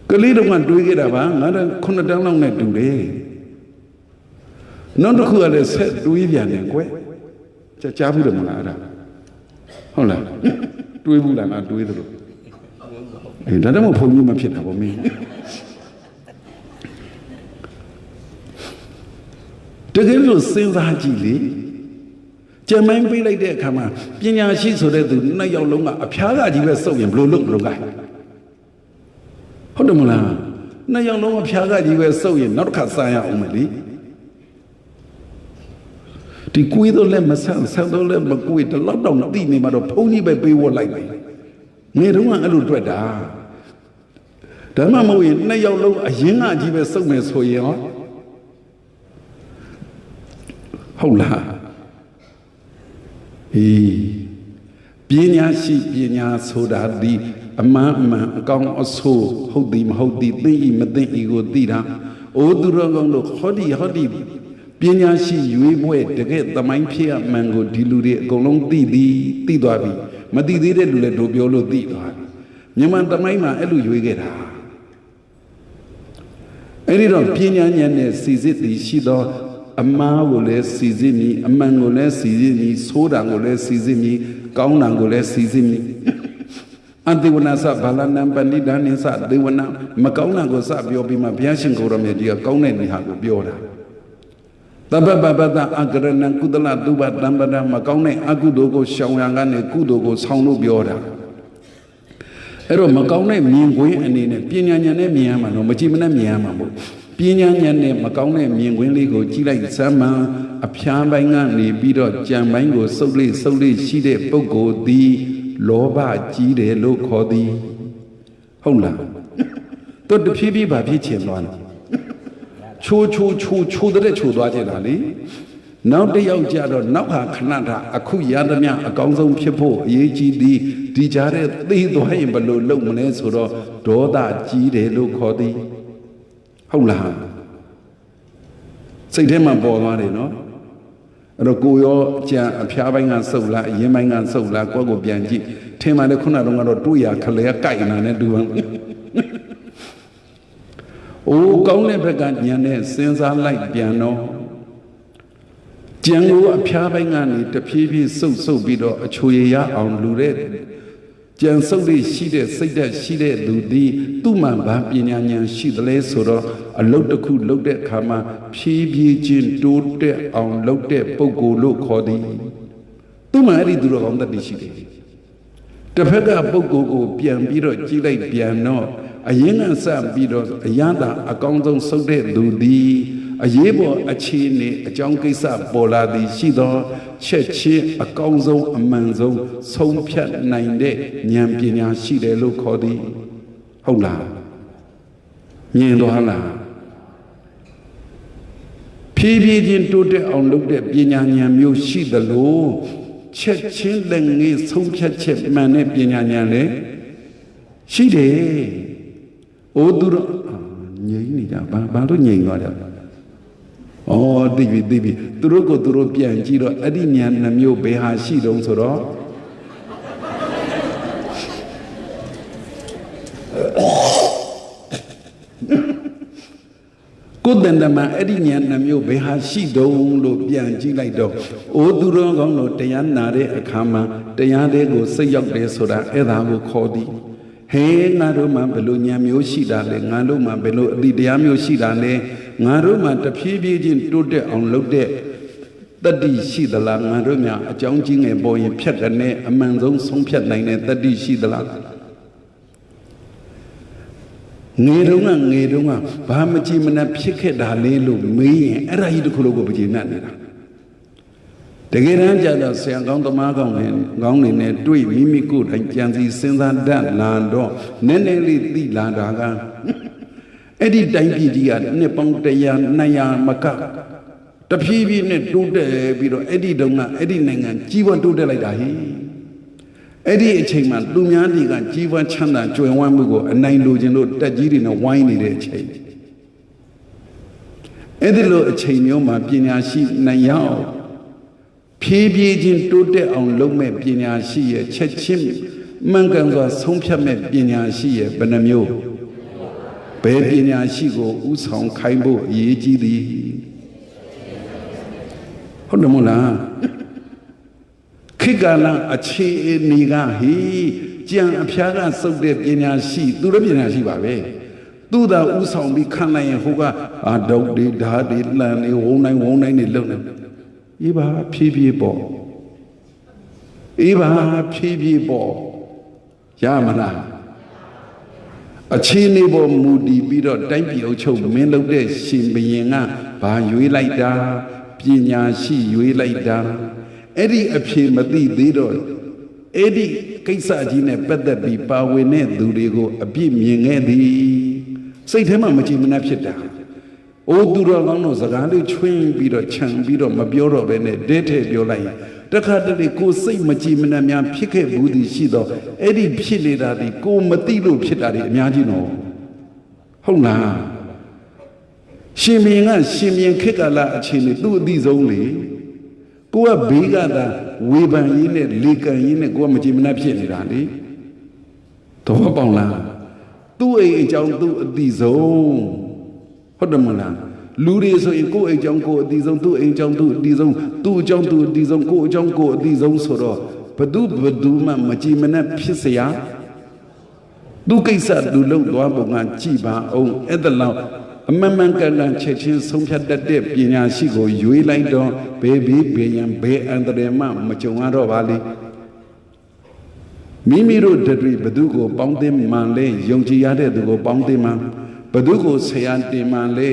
kali dong ma dwe ke da ba nga da 9 တန်းလောက်နဲ့တူတယ်နောက်တစ်ခုကလည်းဆက်တွေးပြန်တယ်ကွယ်ကြားဘူးတယ်မလားအဲ့ဒါဟုတ်လားတွေးဘူးလားငါတွေးသလိုအေးဒါတော့မဖုန်ကြီးမဖြစ်တာဗောမင်းတကယ်လို့စဉ်းစားကြည့်လေကျမင်းပေးလိုက်တဲ့အခါမှာပညာရှိဆိုတဲ့သူနှစ်ယောက်လုံးကအဖျားကကြီးပဲစုပ်ရင်ဘလို့လုပ်ကဟုတ်တယ်မလားနှစ်ယောက်လုံးအဖျားကကြီးပဲစုပ်ရင်နောက်တစ်ခါစားရအောင်မလေဒီကွေးတော့လည်းမဆန်းတော့လည်းမကွေးတလောက်တော့တိနေမှာတော့ဖုန်းကြီးပဲပေးဝတ်လိုက်တယ်ငယ်တုန်းကအဲ့လိုတွေ့တာဒါမှမဟုတ်ရင်နှစ်ယောက်လုံးအရင်ကကြီးပဲစုပ်မယ်ဆိုရင်ဟောဟုတ်လားပညာရှိပညာဆိုတာဒီအမှန်အကောင်အဆိုးဟုတ်သည်မဟုတ်သည်သိ၏မသိ၏ကိုသိတာအိုးသူတော်ကောင်းတို့ဟောဒီပညာရှိရွေးပွဲတကယ်သမိုင်းဖြစ်အမှန်ကိုဒီလူတွေအကုန်လုံးသိသွားပြီမသိသေးတဲ့လူလည်းတို့ပြောလို့သိသွားပြီမြန်မာသမိုင်းမှာအဲ့လိုရွေးခဲ့တာအဲ့ဒီတော့ပညာဉာဏ်နဲ့စီစစ်သည်ရှိသောအမားကိုလည်းစီစစ်မိအမှန်ကိုလည်းစီစစ်မိဆိုးတာကိုလည်းစီစစ်မိကောင်းတာကိုလည်းစီစစ်မိအတေဝနာစဘာလနံပဏိဒာနိစတေဝနာမကောင်းတာကိုစပြောပြီးမှဘုရားရှင်ကိုယ်တော်မြတ်ကြီးကကောင်းတဲ့နေဟာကိုပြောတာတပ္ပပပတအကရဏကုသလတုပတံပဒမကောင်းတဲ့အကုသိုလ်ကိုရှောင်ရန်ကနေကုသိုလ်ကိုဆောင်လို့ပြောတာအဲ့တော့မကောင်းတဲ့မြင်ကွင်းအနေနဲ့ပညာဉာဏ်နဲ့မြင်ရမှာတော့မကြည့်မနဲ့မြင်ရမှာပေါ့ပညာဉာဏ်နဲ့မကောင်းတဲ့မြင်ကွင်းလေးကိုကြည့်လိုက်စမ်းမှအဖျားပိုင်းကနေပြီးတော့ကြံပိုင်းကိုစုပ်လေးရှိတဲ့ပုဂ္ဂိုလ်သည်လောဘကြီးတယ်လို့ခေါ်သည်ဟုတ်လားသူတဖြည်းဖြည်းဗာဖြစ်ချင်သွားတယ်ချိုးတဲ့ချိုးသွားကြတာလေနောက်တစ်ယောက်ကြတော့နောက်ဟာခဏတာအခုရသမျှအကောင်းဆုံးဖြစ်ဖို့အရေးကြီးသည်ဒီကြားတဲ့သိသွားရင်ဘယ်လိုလုပ်မလဲဆိုတော့ဒေါသကြီးတယ်လို့ခေါ်သည်ဟုတ်လားစိတ်ထဲမှာပေါ်သွားတယ်နော်အဲ့တော့ကိုရောကြံအဖျားပိုင်းကစုပ်လားအရင်ပိုင်းကစုပ်လားကိုယ့်ကိုပြန်ကြည့်ထင်မှလည်းခုနကတော့တွေ့ရခလဲကြိုက်နာနဲ့တူပါအိုးကောင်းတဲ့ဘက်ကဉာဏ်နဲ့စဉ်းစားလိုက်ပြန်တော့ကြံကိုအဖျားပိုင်းကနေတဖြည်းဖြည်းစုပ်ပြီးတော့အချိုရရအောင်လူတဲ့ကြံစုပ်လေးရှိတဲ့စိတ်ဓာတ်ရှိတဲ့သူဒီသူ့မှာဗာပညာဉာဏ်ရှိတယ်လဲဆိုတော့အလုတ်တစ်ခုလုတ်တဲ့အခါမှာဖြည်းဖြည်းချင်းတိုးတက်အောင်လုတ်တဲ့ပုဂ္ဂိုလ်လို့ခေါ်သည်သူ့မှာအဲ့ဒီသူတော်ကောင်းတတ်ရှိတယ်တစ်ဖက်ကပုဂ္ဂိုလ်ကိုပြန်ပြီးတော့ကြည့်လိုက်ပြန်တော့အရင်ကစပြီးတော့အရသာအကောင်းဆုံးစုပ်တဲ့သူဒီအရေးပေါ်အခြေအနေအကြောင်းကိစ္စပေါ်လာသည်ရှိသောချက်ချင်းအကောင်းဆုံးအမှန်ဆုံးဆုံးဖြတ်နိုင်တဲ့ဉာဏ်ပညာရှိတယ်လို့ခေါ်သည်ဟုတ်လားမြင်သွားလားဖြည်းဖြည်းချင်းတိုးတက်အောင်လုပ်တဲ့ပညာဉာဏ်မျိုးရှိသလိုချက်ချင်းလည်းငေးဆုံးဖြတ်ချက်မှန်တဲ့ပညာဉာဏ်လည်းရှိတယ်။အိုးသူတို့ငြိမ့်နေတာဘာလို့ငြိမ့်သွားတယ်။အော်သိပြီသူတို့ကိုသူတို့ပြန်ကြည့်တော့အဲ့ဒီဉာဏ်နှမျိုးဘယ်ဟာရှိတုံးဆိုတော့ ကိုယ်တန်တမန်အဲ့ဒီဉာဏ်နှမျိုးဘယ်ဟာရှိတုံးလို့ပြန်ကြည့်လိုက်တော့အိုးသူတော်ကောင်းတို့တရားနာတဲ့အခါမှာတရားတွေကိုစိတ်ရောက်တယ်ဆိုတာအဲ့ဒါကိုခေါ်သည်ဟဲငါတို့မှဘယ်လိုဉာဏ်မျိုးရှိတာလဲငါတို့မှဘယ်လိုအတိတရားမျိုးရှိတာလဲငါတို့မှတဖြည်းဖြည်းချင်းတိုးတက်အောင်လုပ်တဲ့တတ္တိရှိသလားငါတို့များအကြောင်းကြီးငယ်ပေါ်ရင်ဖြတ်ကနေအမှန်ဆုံးဆုံးဖြတ်နိုင်တဲ့တတ္တိရှိသလားငယ်တုန်းကဘာမကြည်မနှက်ဖြစ်ခဲ့တာလဲလို့မေးရင်အဲ့ဒါကြီးတစ်ခုလုံးကိုမကြည်နှက်နေတာတကယ်တမ်းကျတော့ဆရာကောင်းသမားကောင်းနေနဲ့တွေ့မိမိကိုယ်တိုင်ကြံစည်စဉ်းစားတတ်လာတော့နည်းနည်းလေးသိလာတာကအဲ့ဒီတိုင်းပြည်ကြီးကနှစ်ပေါင်း100 200မကတဖြည်းဖြည်းနဲ့တိုးတက်ပြီးတော့အဲ့ဒီတုန်းကအဲ့ဒီနိုင်ငံကြီးပွားတိုးတက်လိုက်တာဟိအဲ့ဒီအချိန်မှာသူများတွေကကြီးပွားချမ်းသာကြွယ်ဝမှုကိုအနိုင်လိုချင်လို့တက်ကြီးတွေနဲ့ဝိုင်းနေတဲ့အချိန်အဲ့ဒီလိုအချိန်မျိုးမှာပညာရှိနိုင်ရောက်ဖြည်းဖြည်းချင်းတိုးတက်အောင်လုပ်မဲ့ပညာရှိရဲ့ချက်ချင်းမှန်ကန်စွာဆုံးဖြတ်မဲ့ပညာရှိရဲ့ဘယ်နှမျိုးဘယ်ပညာရှိကိုဥဆောင်ခိုင်းဖို့အရေးကြီးသည်ဟုတ်တယ်မဟုတ်လားခေတ်ကာလအခြေအနေကဟိကြံအဖျားကစုပ်တဲ့ပညာရှိသူတို့ပညာရှိပါပဲသူသာဥဆောင်ပြီးခံလိုက်ရင်ဟိုကဒုတ်တွေဓာတ်တွေလှန်တွေဝုံတိုင်းတွေလုံနေအေးပါဖြည်းဖြည်းပေါ့ရမလားအခြေအနေပေါ်မူတည်ပြီးတော့တိုင်းပြည်အုပ်ချုပ်မင်းလုပ်တဲ့ရှင်ဘုရင်ကဘာရွေးလိုက်တာပညာရှိရွေးလိုက်တာအဲ့ဒီအဖြေမသိသေးတော့အဲ့ဒီကိစ္စကြီးနဲ့ပတ်သက်ပြီးပါဝင်တဲ့သူတွေကိုအပြစ်မြင်ခဲ့သည်စိတ်ထဲမှာမကြည်မနှက်ဖြစ်တာအိုးသူတော်ကောင်းတို့စကားလေးချွင်းပြီးတော့ခြံပြီးတော့မပြောတော့ဘဲနဲ့တဲထဲပြောလိုက်ရင်တခါတလေကိုစိတ်မကြည်မနှက်များဖြစ်ခဲ့ဘူးသည်ရှိတော့အဲ့ဒီဖြစ်နေတာဒီကိုမသိလို့ဖြစ်တာတွေအများကြီးနော်ဟုတ်လားရှင်ဘုရင်ခေတ်ကာလအခြေအနေသူ့အသိဆုံးလေကိုကဘေးကသာဝေဖန်ရင်းနဲ့လေကန်ရင်းနဲ့ကိုကမကြည်မနှက်ဖြစ်နေတာလေသဘောပေါက်လားသူ့အိမ်အကြောင်းသူ့အသိဆုံးဟုတ်တယ်မလားလူတွေဆိုရင်ကိုယ့်အိမ်ကြောင့်ကိုယ်အသိဆုံးသူ့အိမ်ကြောင့်သူ့အသိဆုံးသူ့အကြောင်းသူ့အသိဆုံးကိုယ့်အကြောင်းကိုယ်အသိဆုံးဆိုတော့ဘသူမှမကြည်မနှက်ဖြစ်เสียသူကိစ္စသူလုပ်သွားပုံကကြည်ပါအောင်အဲ့ဒါလောက်အမှန်ကန်ချက်ချင်းဆုံးဖြတ်တတ်တဲ့ပညာရှိကိုရွေးလိုက်တော့ဘေးရန်ဘေးအန္တရာယ်မှမကြုံရတော့ပါလေမိမိတို့တည်းဘသူကိုပေါင်းသိမှန်လဲယုံကြည်ရတဲ့သူကိုပေါင်းသိမှန်ဘသူကိုဆရာတင်မှန်လဲ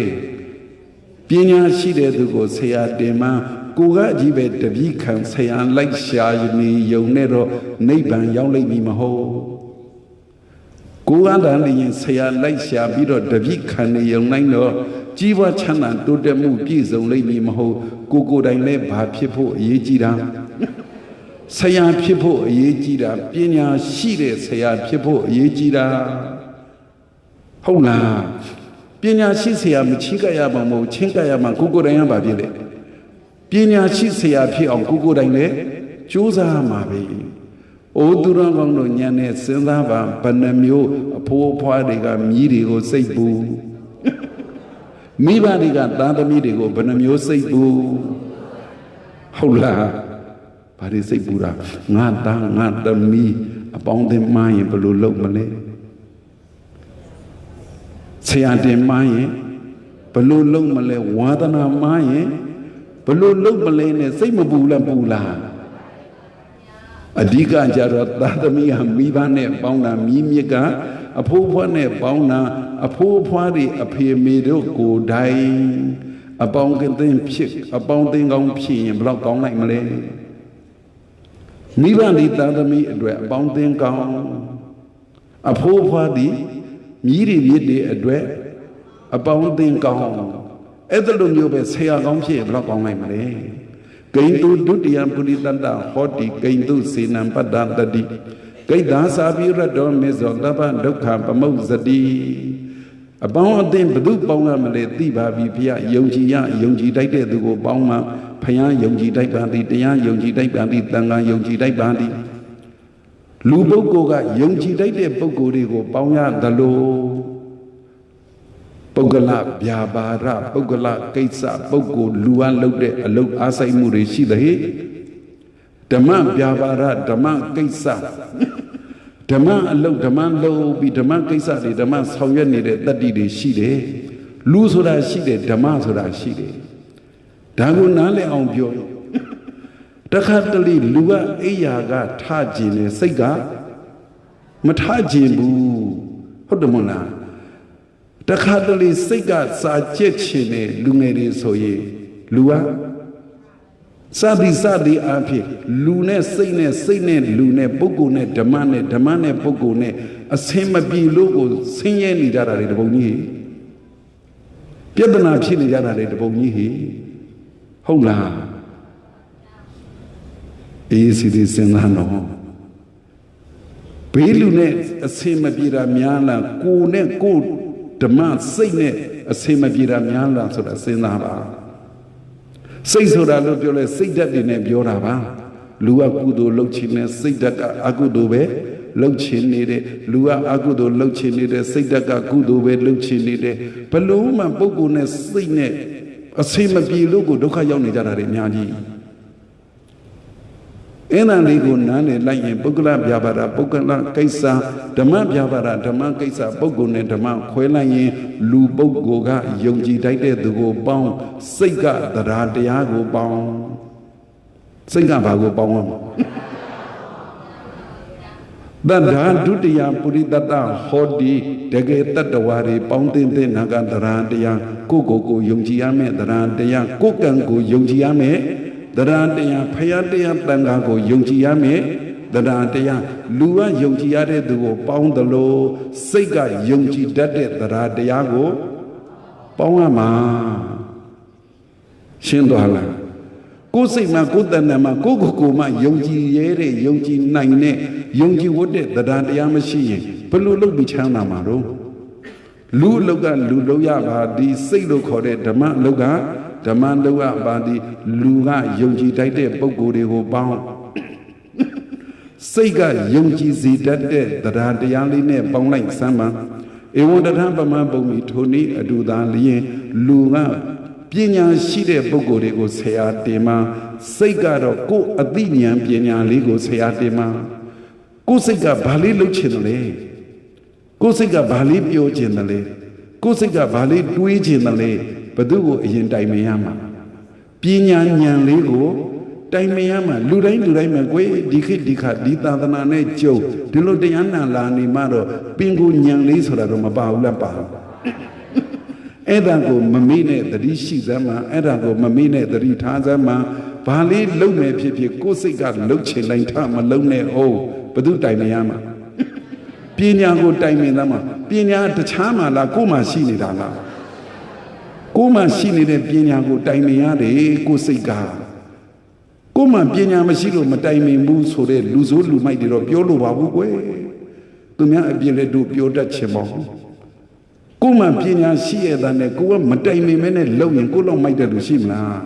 ပညာရှိတဲ့သူကိုဆရာတင်မှန်ကိုကကြီးပဲတပည့်ခံဆရာလိုက်ရှာနေယုံနဲ့တော့နိဗ္ဗာန်ရောက်လိမ့်မည်မဟုတ်ကိုကတည်းကဆရာလိုက်ရှာပြီးတော့တပည့်ခံနေယုံနိုင်တော့ကြီးပွားချမ်းသာတိုးတက်မှုပြည့်စုံလိမ့်မည်မဟုတ်ကိုယ်တိုင်လည်းဘာဖြစ်ဖို့အရေးကြီးတာဆရာဖြစ်ဖို့အရေးကြီးတာပညာရှိတဲ့ဆရာဖြစ်ဖို့အရေးကြီးတာဟုတ်လားပညာရှိဆရာမချင်းကရမှာမဟုတ်ချင်းကရမှာကိုယ်တိုင်ရပါဖြစ်လေပညာရှိဆရာဖြစ်အောင်ကိုယ်တိုင်လည်းကြိုးစားမှာပဲအိုးသူတော်ကောင်းတို့ညံနဲ့စဉ်းစားပါဘယ်နှမျိုးအဖိုးအဖွားတွေကမြည်တွေကိုစိတ်ပူမိဘတွေကသားသမီးတွေကိုဘယ်နှမျိုးစိတ်ပူဟုတ်လားဘာတွေစိတ်ပူတာငါသားငါသမီးအပေါင်းအသင်းမှရင်ဘယ်လိုလုပ်မလဲဆရာတင်မှရင်ဘယ်လိုလုပ်မလဲဝါသနာမှရင်ဘယ်လိုလုပ်မလဲနဲ့စိတ်မပူလားပူလားအဓိကကြတော့သားသမီးဟာမိဘနဲ့ပေါင်းတာမြည်မြစ်ကအဖိုးဖွားနဲ့ပေါင်းတာအဖိုးဖွားတွေအဖေမေတို့ကိုယ်တိုင်အပေါင်းအသင်းဖြစ်အပေါင်းအသင်းကောင်းဖြစ်ရင်ဘယ်တော့ကောင်းနိုင်မလဲမိဘဒီသားသမီးအတွက်အပေါင်းအသင်းကောင်းအဖိုးဖွားဒီမြည်တွေအတွက်အပေါင်းအသင်းကောင်းအဲ့ဒါလိုမျိုးပဲဆရာကောင်းဖြစ်ရင်ဘယ်တော့ကောင်းနိုင်မလဲဂိန္တုဒုတိယပုရိသတ္တဟောတိဂိန္တုစေနံပတ္တတတိဂိတ္တာစာပိရတောမေဇောတပ္ပဒုက္ခပမုဇ္ဇတိအပေါင်းအသင်းဘု து ပေါင်းရမလဲသိပါပြီဘုရားယုံကြည်တိုက်တဲ့သူကိုပေါင်းမှဘုရားယုံကြည်တိုက်ပါသည်တရားယုံကြည်တိုက်ပါသည်သံဃာယုံကြည်တိုက်ပါသည်လူပုဂ္ဂိုလ်ကယုံကြည်တိုက်တဲ့ပုဂ္ဂိုလ်တွေကိုပေါင်းရသလို ပုဂ္ဂလဗျာပါရပုဂ္ဂလကိစ္စပုဂ္ဂိုလ်လူဝလုပ်တဲ့အလုပ်အားဆိုင်မှုတွေရှိတဲ့ဓမ္မဗျာပါရဓမ္မကိစ္စဓမ္မအလုပ်ဓမ္မလုပ်ပြီးဓမ္မကိစ္စတွေဓမ္မဆောင်ရွက်နေတဲ့တတ္တိတွေရှိတယ်လူဆိုတာရှိတယ်ဓမ္မဆိုတာရှိတယ်ဒါကိုနားလည်အောင်ပြောတခါတလေလူကအိယာကထကျင်နေစိတ်ကမထကျင်ဘူးဟုတ်တယ်မလားတခါတလေစိတ်ကစာကျက်ချင်တဲ့လူငယ်တွေဆိုရင်လူကစသည်အဖြစ်လူနဲ့စိတ်နဲ့လူနဲ့ပုဂ္ဂိုလ်နဲ့ဓမ္မနဲ့ပုဂ္ဂိုလ်နဲ့အစင်မပြေလို့ကိုဆင်းရဲနေကြတာတွေတပုံကြီးပြဿနာဖြစ်နေကြတာတွေတပုံကြီးဟုတ်လားအေးစီစဉ်းစားတော့ဘေးလူနဲ့အစင်မပြေတာများလားကိုနဲ့ကိုဓမ္မစိတ်နဲ့အစင်မပြေတာများလားဆိုတာစဉ်းစားပါစိတ်ဆိုတာလို့ပြောလဲစိတ်ဓာတ်တွေနဲ့ပြောတာပါလူကကုသိုလ်လုပ်ချင်တဲ့စိတ်ဓာတ်ကအကုသိုလ်ပဲလုပ်ချင်နေတဲ့လူကအကုသိုလ်လုပ်ချင်နေတဲ့စိတ်ဓာတ်ကကုသိုလ်ပဲလုပ်ချင်နေတဲ့ဘလို့မှပုဂ္ဂိုလ်နဲ့စိတ်နဲ့အစင်မပြေလို့ကိုဒုက္ခရောက်နေကြတာတွေအများကြီးအဲ့ဒါလေးကိုနားလည်လိုက်ရင်ပုဂ္ဂလဗျာပါဒပုဂ္ဂလကိစ္စဓမ္မဗျာပါဒဓမ္မကိစ္စပုဂ္ဂိုလ်နဲ့ဓမ္မခွဲလိုက်ရင်လူပုဂ္ဂိုလ်ကယုံကြည်တိုက်တဲ့သူကိုပေါင်းစိတ်ကတရားတရားကိုပေါင်းစိတ်ကဘာကိုပေါင်းရမလဲတဒါဒုတိယပုရိသတ္တဟောတိတကယ်တတ္တဝါတွေပေါင်းတင်တဲ့နာကတရားတရားကိုယုံကြည်ရမယ်တရားတရားကိုကံကိုယုံကြည်ရမယ်တရားတရားဖယားတရားတန်ခါကိုယုံကြည်ရမယ်တရားတရားလူကယုံကြည်ရတဲ့သူကိုပေါင်းတယ်လို့စိတ်ကယုံကြည်တတ်တဲ့တရားတရားကိုပေါင်းရမှာရှင်းသွားလားကိုယ်စိတ်မှာကိုယ်တဏ္ဍာမှာကိုမှယုံကြည်ရဲတဲ့ယုံကြည်နိုင်တဲ့ယုံကြည်ဝတ်တဲ့တရားတရားမရှိရင်ဘယ်လိုလုပ်ပြီးချမ်းသာမှာတော့လူအလောက်ကလူလုပ်ရပါဒီစိတ်လို့ခေါ်တဲ့ဓမ္မအလောက်ကဓမ္မလောကပါတိလူကယုံကြည်တိုက်တဲ့ပုဂ္ဂိုလ်တွေကိုပေါင်းစိတ်ကယုံကြည်စေတတ်တဲ့တရားတရားလေးနဲ့ပေါင်းလိုက်စမ်းပါဧဝံတထပမပုံမီထိုနည်းအတူသာလျင်လူကပညာရှိတဲ့ပုဂ္ဂိုလ်တွေကိုဆရာတင်မှာစိတ်ကတော့ကိုယ်အသိဉာဏ်ပညာလေးကိုဆရာတင်မှာကိုယ်စိတ်ကဘာလေးလုပ်ချင်တယ်လဲကိုယ်စိတ်ကဘာလေးပြောချင်တယ်လဲကိုယ်စိတ်ကဘာလေးတွေးချင်တယ်လဲဘသူကိုအရင်တိုင်မင်ရမှာပညာဉာဏ်လေးကိုတိုင်မင်ရမှာလူတိုင်းမှာကိုယ်ဒီခေတ်ဒီခါဒီသာသနာနဲ့ကြုံဒီလိုတရားနာလာနေမှတော့ပင်ကိုဉာဏ်လေးဆိုတာတော့မပါဘူးလားပါအဲ့ဒါကိုမမေ့နဲ့သတိရှိစမ်းမှာအဲ့ဒါကိုမမေ့နဲ့သတိထားစမ်းမှာဘာလေးလုံမယ်ဖြစ်ဖြစ်ကိုယ်စိတ်ကလှုပ်ချင်တိုင်းထမလုံနဲ့ဟုတ်ဘသူတိုင်မင်ရမှာပညာကိုတိုင်မင်သားမှာပညာတခြားမှာလားကိုယ်မှရှိနေတာလားကိုယ်မှရှိနေတဲ့ပညာကိုတိုင်မင်ရတယ်ကိုယ်စိတ်ကကိုယ်မှပညာမရှိလို့မတိုင်မင်ဘူးဆိုတဲ့လူဆိုးလူမိုက်တွေတော့ပြောလို့ပါဘူးကွယ်သူများအပြစ်လည်းတို့ပြောတတ်ချင်ပါဘူးကိုယ်မှပညာရှိရတဲ့နဲ့ကိုယ်ကမတိုင်မင်မဲနဲ့လုံရင်ကိုယ်လောက်မိုက်တဲ့လူရှိမလား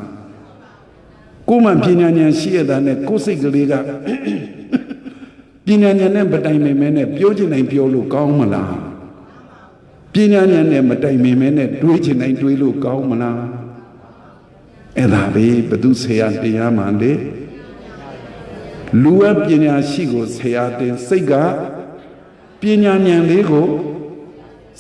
ကိုယ်မှပညာဉာဏ်ရှိရတဲ့နဲ့ကိုယ်စိတ်ကလေးကပညာဉာဏ်နဲ့မတိုင်မင်မဲနဲ့ပြောချင်တိုင်းပြောလို့ကောင်းမလားပညာဉာဏ်နဲ့မတိုင်မင်မဲနဲ့တွေးချင်တိုင်းတွေးလို့ကောင်းမလားအဲ့ဒါပဲဘသူဆရာတရားမှလေလူကပညာရှိကိုဆရာတင်စိတ်ကပညာဉာဏ်လေးကို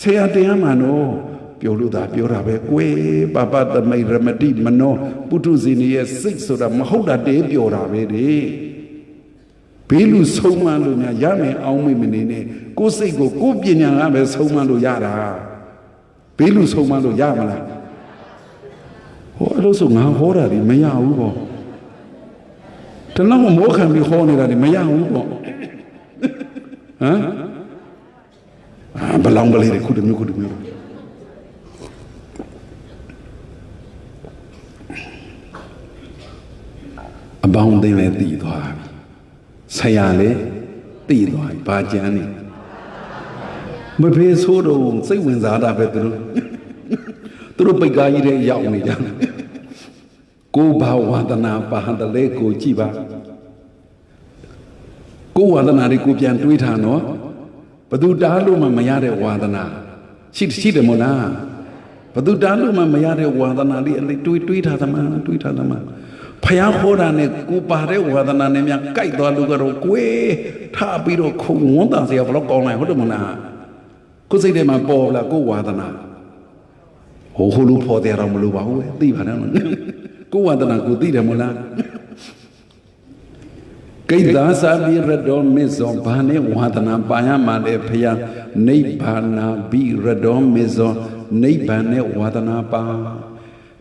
ဆရာတရားမှတော့ပြောလို့သာပြောတာပဲကွယ်ပပသမိတ်ရမတိမနောပုထုဇဉ်ရဲ့စိတ်ဆိုတာမဟုတ်တာတဲပြောတာပဲလေဘေးလူဆုံးမလို့များရမယ်အောင်မနေနဲ့ကိုယ်စိတ်ကိုကိုယ်ပညာကပဲဆုံးမလို့ရတာဘေးလူဆုံးမလို့ရမလားဟောအဲ့လိုဆိုငါဟောတာဒီမရဘူးပေါ့တလောက်မောခံပြီးဟောနေတာဒီမရဘူးပေါ့ဟမ်ဘလောင်ပလေးတွေခုတမျိုးအပေါင်းသိမ်းလည်းတည်သွားပြီဆရာလည်းတည်သွားပြီဘာကြမ်းနေမဖေးဆိုးတော့စိတ်ဝင်စားတာပဲသူတို့ပိတ်ကားကြီးတွေရောက်နေကြကိုဘာဝါဒနာပါဟန်တလဲကိုကြည့်ပါကိုဝါဒနာတွေကိုပြန်တွေးထားနော်ဘသူတားလို့မှမရတဲ့ဝါဒနာရှိတယ်မို့လား ဘသူတားလို့မှမရတဲ့ဝါဒနာလေးအလေးတွေးထားသမားဖယားဟောတာနဲ့ကိုပါတဲ့ဝါဒနာနဲ့များကြိုက်သွားလို့ကတော့ကိုယ်ထားပြီးတော့ခုံဝန်းတာစရာဘလို့ကောင်းလိုက်ဟုတ်တယ်မလားကိုယ်စိတ်ထဲမှာပေါ်လာကိုဝါဒနာဟိုလူဖော်တယ်တော့မလို့ပါဘူးသိပါနဲ့ကိုဝါဒနာကိုသိတယ်မလားကိဒါစာဘိရတော်မေဇောဘာနဲ့ဝါဒနာပါရမှာလေဖယားနိဗ္ဗာနာဘိရတော်မေဇောနိဗ္ဗာန်နဲ့ဝါဒနာပါ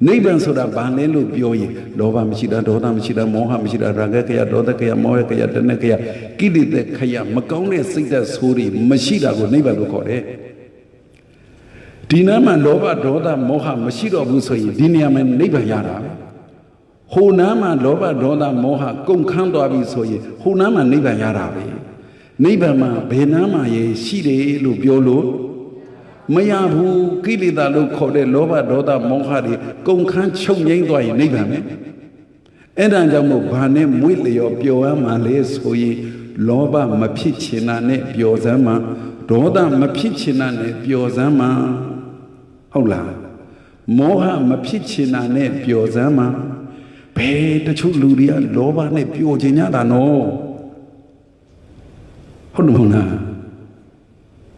နိဗ္ဗာန်ဆိုတာဘာလဲလို့ပြောရင်လောဘမရှိတာဒေါသမရှိတာမောဟမရှိတာရာဂခယဒေါသခယမောဟခယတဏှခယကိလေသာခယမကောင်းတဲ့စိတ်ဓာတ်ဆိုးတွေမရှိတာကိုနိဗ္ဗာန်လို့ခေါ်တယ်ဒီနာမှာလောဘဒေါသမောဟမရှိတော့ဘူးဆိုရင်ဒီနေရာမှာနိဗ္ဗာန်ရတာပဲဟိုနာမှာလောဘဒေါသမောဟကုန်ခန်းသွားပြီဆိုရင်ဟိုနာမှာနိဗ္ဗာန်ရတာပဲနိဗ္ဗာန်မှာဘယ်နာမှာရေရှိတယ်လို့ပြောလို့မရဘူးကိလေသာလို့ခေါ်တဲ့လောဘဒေါသမောဟတွေကုန်ခန်းချုပ်ငိမ့်သွားရင်နိဗ္ဗာန်ပဲအဲ့ဒါကြောင့်မို့ဘာနဲ့မွေ့လျော်ပျော်ရမှာလဲဆိုရင်လောဘမဖြစ်ချင်တာနဲ့ပျော်စမ်းမှာဒေါသမဖြစ်ချင်တာနဲ့ပျော်စမ်းမှာဟုတ်လားမောဟမဖြစ်ချင်တာနဲ့ပျော်စမ်းမှာဘယ်တချို့လူတွေကလောဘနဲ့ပျော်ချင်ကြတာနော်ဟုတ်တယ်မဟုတ်လား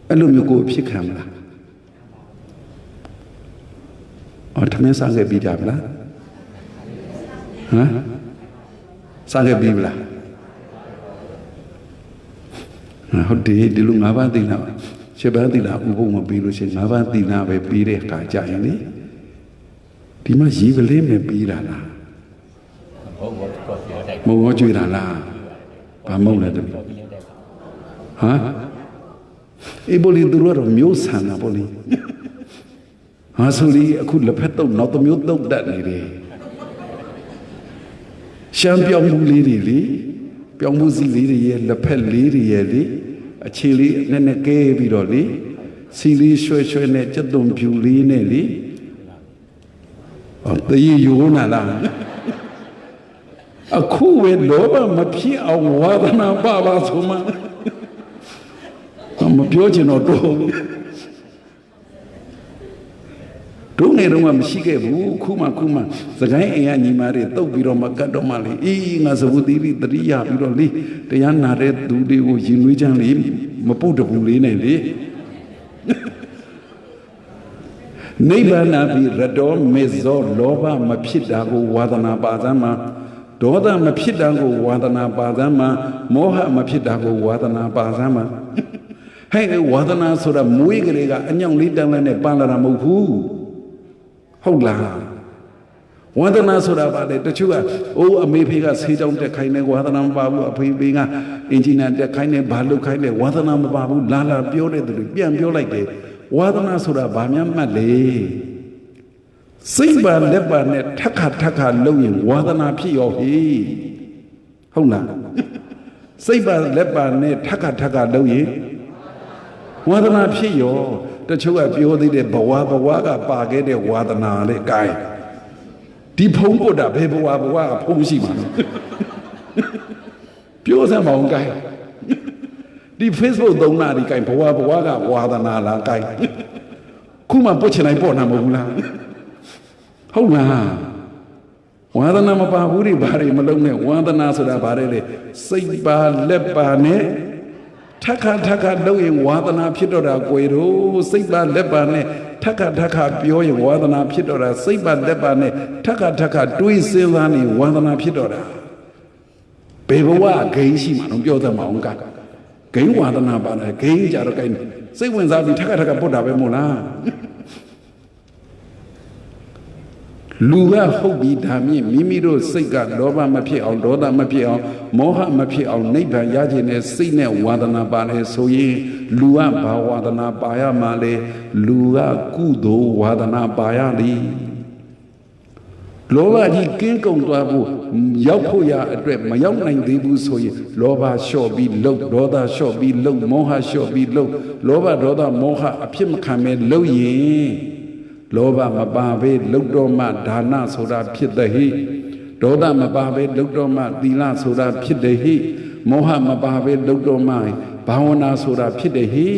အဲ့လိုမျိုးကိုဖြစ်ခံမလားထမင်းစားခဲ့ပြီးကြဗလားဟမ်စားခဲ့ပြီးဗလားဟုတ်တယ်ဒီလို၅ပါးသိနာရှစ်ပါးသိနာဥပုပ်မပြီးလို့ရှိရင်၅ပါးသိနာပဲပြီးတဲ့အခါကြရင်လေဒီမှာရီကလေးနဲ့ပြီးတာလားမုံကြွေတာလားဘာမုံလဲတပည့်ဟမ်အေးဘိုလီသူတို့တော့မျိုးဆန်တာပေါ့လေဟာဆိုလီအခုလက်ဖက်တော့နောက်တစ်မျိုးတုတ်တတ်နေတယ်ရှမ်းပြောင်းမှုလေးတွေလေပြောင်းမှုစီလေးတွေရဲ့လက်ဖက်လေးတွေရဲ့လေအခြေလေးနဲ့ကဲပြီးတော့လေစီလေးရွှဲရွှဲနဲ့ကြက်သွန်ဖြူလေးနဲ့လေတည်ရိုးနာလားအခုဝေလောဘမဖြစ်အောင်ဝါဒနာပါဆိုမှမပြောချင်တော့တို့ငယ်တော့မရှိခဲ့ဘူးခုမှစကိုင်းအိမ်ကညီမတွေတုတ်ပြီးတော့မကတ်တော့မှလေအေးငါသဝတိတိတတိယပြီးတော့လေတရားနာတဲ့သူတွေကိုရင်နွေးချမ်းလေမပုတ်တဘူးလေးနဲ့လေနိဗ္ဗာန်ဘိရတောမေဇောလောဘမဖြစ်တာကိုဝါဒနာပါစမ်းမှာဒေါသမဖြစ်တာကိုဝါဒနာပါစမ်းမှာမောဟမဖြစ်တာကိုဝါဒနာပါစမ်းမှာဟဲ့ဝါဒနာဆိုတာမွေးကလေးကအညောင်လေးတန်းနဲ့ပန်းလာတာမဟုတ်ဘူးဟုတ်လားဝါဒနာဆိုတာပါလေတချို့ကအိုးအမေဖေကဆေးကြောင်တက်ခိုင်းနေဝါဒနာမပါဘူးအဖေဖေကအင်ဂျင်နီယာတက်ခိုင်းနေဘာလုပ်ခိုင်းနေဝါဒနာမပါဘူးလာပြောတဲ့သူတွေပြန်ပြောလိုက်တယ်ဝါဒနာဆိုတာဘာများမှတ်လေစိတ်ပါလက်ပါနဲ့ထက်ခါလုပ်ရင်ဝါဒနာဖြစ်ရောဟေးဟုတ်လားစိတ်ပါလက်ပါနဲ့ထက်ခါလုပ်ရင်ဝါဒနာဖြစ်ရောတချို့ကပြောသေးတယ်ဘဝကပါခဲ့တဲ့ဝါဒနာလေကိုင်းဒီဖုံးပုတ်တာဘယ်ဘဝကဖုံးရှိမှာပြောစမ်းမအောင်ကိုင်းဒီ Facebook သုံးနာဒီကိုင်းဘဝကဝါဒနာလားကိုင်းခုမှပုတ်ချင်တိုင်းပေါ့နာမဟုတ်ဘူးလားဟုတ်လားဝါဒနာမပါဘူးတွေဘာတွေမလုံးနဲ့ဝါဒနာဆိုတာဘာလဲလေစိတ်ပါလက်ပါနဲ့ထက်ခါလုပ်ရင်ဝါဒနာဖြစ်တော့တာကိုယ်တို့စိတ်ပါလက်ပါနဲ့ထက်ခါပြောရင်ဝါဒနာဖြစ်တော့တာစိတ်ပါလက်ပါနဲ့ထက်ခါတွေးစဉ်းစားနေဝါဒနာဖြစ်တော့တာဘယ်ဘဝဂိမ်းရှိမှတော့ပြောသမှာအောင်ကဂိမ်းဝါဒနာပါလားဂိမ်းကြတော့ဂိမ်းစိတ်ဝင်စားပြီးထက်ခါပုတ်တာပဲမို့လားလူကဟုတ်ပြီဒါမြင့်မိမိတို့စိတ်ကလောဘမဖြစ်အောင်ဒေါသမဖြစ်အောင်မောဟမဖြစ်အောင်နိဗ္ဗာန်ရခြင်းနဲ့စိတ်နဲ့ဝါဒနာပါလဲဆိုရင်လူကဘာဝါဒနာပါရမှာလဲလူကကုသိုလ်ဝါဒနာပါရသည်လောဘကြီးကင်းကုန်သွားဖို့ရောက်ဖို့ရအတွက်မရောက်နိုင်သေးဘူးဆိုရင်လောဘလျှော့ပြီးလှုပ်ဒေါသလျှော့ပြီးလှုပ်မောဟလျှော့ပြီးလှုပ်လောဘဒေါသမောဟအဖြစ်မခံမဲ့လှုပ်ရင်လောဘမပါဘဲလုတ်တော်မှဒါနဆိုတာဖြစ်တဲ့ဟိဒေါသမပါဘဲလုတ်တော်မှသီလဆိုတာဖြစ်တဲ့ဟိမောဟမပါဘဲလုတ်တော်မှဘာဝနာဆိုတာဖြစ်တဲ့ဟိ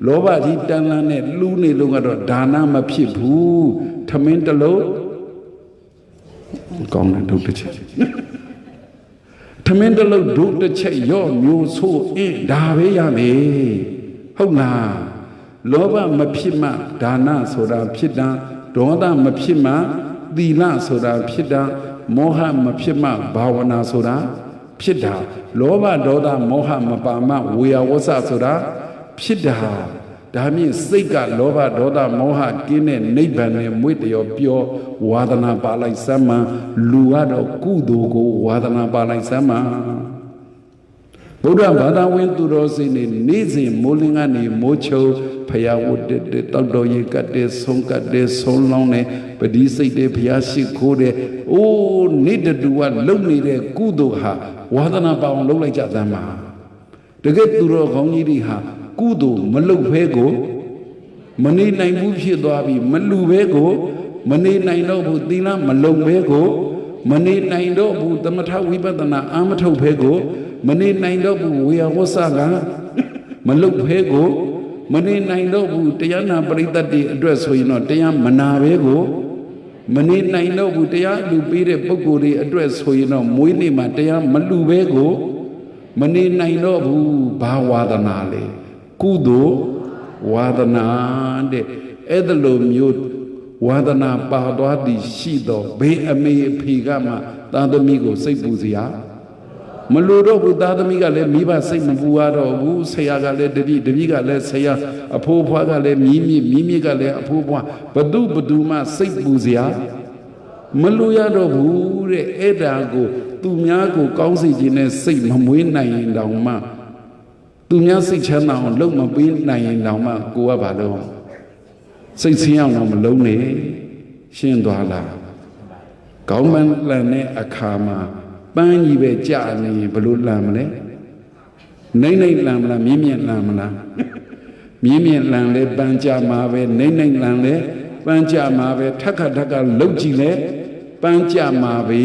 လောဘကြီးတန်လန်းနဲ့လူနေလုံးကတော့ဒါနမဖြစ်ဘူးထမင်းတလုံးကောင်းတဲ့ဒုတ်တစ်ချက်ထမင်းတလုံးဒုတ်တစ်ချက်ရော့မျိုးဆိုးအင်းဒါပဲရမယ်ဟုတ်လားလောဘမဖြစ်မှဒါနဆိုတာဖြစ်တာဒေါသမဖြစ်မှသီလဆိုတာဖြစ်တာမောဟမဖြစ်မှဘာဝနာဆိုတာဖြစ်တာလောဘဒေါသမောဟမပါမှဝေယဝဆဆိုတာဖြစ်တာဒါမြင့်စိတ်ကလောဘဒေါသမောဟကင်းတဲ့နိဗ္ဗာန်နဲ့မွေ့တရောပြောဝါဒနာပါလိုက်စမ်းမှလူကတော့ကုသိုလ်ကိုဝါဒနာပါလိုက်စမ်းမှဗုဒ္ဓဘာသာဝင်သူတော်စင်တွေနေ့စဉ်မိုးလင်းကနေမိုးချုံဖယားဝတ်တဲ့တောက်တော်ရေကတ်တဲ့ဆုံးကတ်တဲ့ဆုံးလောင်းတဲ့ပတိစိတ်တဲ့ဖယားရှိခိုးတဲ့အိုးနေ့တူကလုံနေတဲ့ကုသိုလ်ဟာဝါဒနာပါအောင်လုပ်လိုက်ကြသမ်းပါတကယ်သူတော်ကောင်းကြီးတွေဟာကုသိုလ်မလုပ်ဘဲကိုမနေနိုင်ဘူးဖြစ်သွားပြီမလူဘဲကိုမနေနိုင်တော့ဘူးသီလမလုံဘဲကိုမနေနိုင်တော့ဘူးသမထဝိပဿနာအာမထုတ်ဘဲကိုမနေနိုင်တော့ဘူးဝေယဝဆကမလုတ်ဖဲကိုမနေနိုင်တော့ဘူးတရားနာပရိသတ်တွေအတွက်ဆိုရင်တော့တရားမနာဘဲကိုမနေနိုင်တော့ဘူးတရားလူပေးတဲ့ပုဂ္ဂိုလ်တွေအတွက်ဆိုရင်တော့မွေးနေ့မှာတရားမလူဘဲကိုမနေနိုင်တော့ဘူးဘာဝါဒနာလဲကုသိုလ်ဝါဒနာတဲ့အဲ့ဒါလိုမျိုးဝါဒနာပါသွားသည်ရှိတော့ဘေးအမေအဖေကမှသာသမီကိုစိတ်ပူစရာမလိုတော့ဘူးသားသမီးကလည်းမိဘစိတ်မပူရတော့ဘူးဆရာကလည်းတပည့်ကလည်းဆရာအဖိုးဖွားကလည်းမြည်ကလည်းအဖိုးဖွားဘသူမှစိတ်ပူစရာမလိုရတော့ဘူးတဲ့အဲ့ဒါကိုသူများကိုကောင်းစေခြင်းနဲ့စိတ်မမွေးနိုင်ရင်တောင်မှသူများစိတ်ချမ်းသာအောင်လုပ်မပေးနိုင်ရင်တောင်မှကိုကဘာလို့စိတ်ဆင်းအောင်တော့မလုံးနဲ့ရှင်းသွားလားကောင်းမှန်လန်တဲ့အခါမှာပန်းကြီးပဲကြာနေဘလို့လန်မလဲနှိမ့်လန်မလားမြင့်လန်မလားမြင့်လန်လဲပန်းကြာမှာပဲနှိမ့်လန်လဲပန်းကြာမှာပဲထက်ခါလှုပ်ကြည့်လဲပန်းကြာမှာပဲ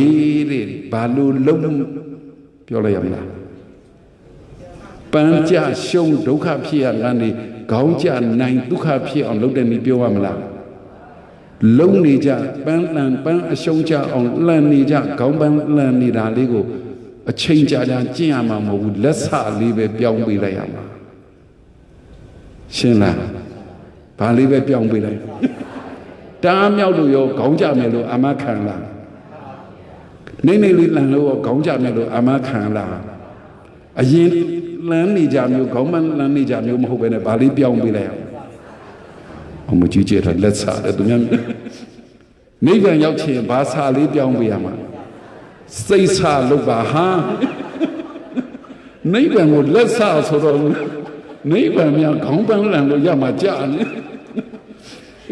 တဲ့ဘာလို့လှုပ်ပြောလိုက်ရမလားပန်းကြာရှုံးဒုက္ခဖြစ်ရကနေခေါင်းကြာနိုင်ဒုက္ခဖြစ်အောင်လုပ်တယ်နည်းပြောရမလားလုံးနေကြပန်းအရှုံးကြအောင်လှန်နေကြခေါင်းပန်းလှန်နေတာလေးကိုအချိန်ကြာကျင့်ရမှာမဟုတ်ဘူးလက်စလေးပဲပြောင်းပေးလိုက်ရမှာရှင်းလားဘာလေးပဲပြောင်းပေးလိုက်တားမြောက်လို့ရောခေါင်းကြမယ်လို့အမခံလားနေလေးလှန်လို့ရောခေါင်းကြမယ်လို့အမခံလားအရင်လှန်နေကြမျိုးခေါင်းပန်းလှန်နေကြမျိုးမဟုတ်ပဲနဲ့ဘာလေးပြောင်းပေးလိုက်ရအောင်မကြည့်ကြတဲ့လက်စာတဲ့သူများနိဗ္ဗာန်ရောက်ချင်ဘာစာလေးပြောင်းပေးရမှာစိတ်စာလုပ်ပါဟာနိဗ္ဗာန်ကိုလက်စာဆိုတော့နိဗ္ဗာန်များခေါင်းပန်းလန်လို့ရမှာကြာနေ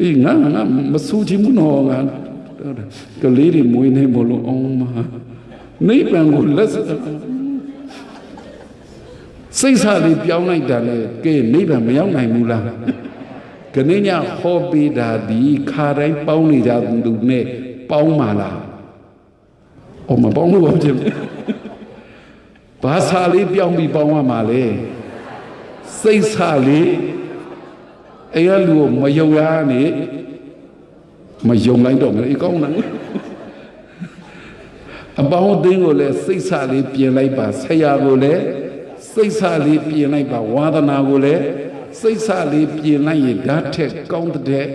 အေးငါမဆူချင်ဘူးနော်ငါကလေးတွေမွေးနေမလို့အောင်မနိဗ္ဗာန်ကိုလက်စာစိတ်စာလေးပြောင်းလိုက်တာလေကဲနိဗ္ဗာန်မရောက်နိုင်ဘူးလားကနေ့ညဟောပေးတာဒီခါတိုင်းပေါင်းနေကြသူနဲ့ပေါင်းပါလား။အော်မပေါင်းလို့ဘာဖြစ်လဲ။ဘာစာလေးပြောင်းပြီးပေါင်းရမှာလဲ။စိတ်စာလေးအဲ့ရလူကိုမယုံရနဲ့မယုံလိုက်တော့မလဲ။ကောင်းတယ်။အပေါင်းအသင်းကိုလည်းစိတ်စာလေးပြင်လိုက်ပါဆရာကိုလည်းစိတ်စာလေးပြင်လိုက်ပါဝါဒနာကိုလည်းစိတ်ဆလေးပြင်လိုက်ရင်ဓာတ်ထက်ကောင်းတဲ့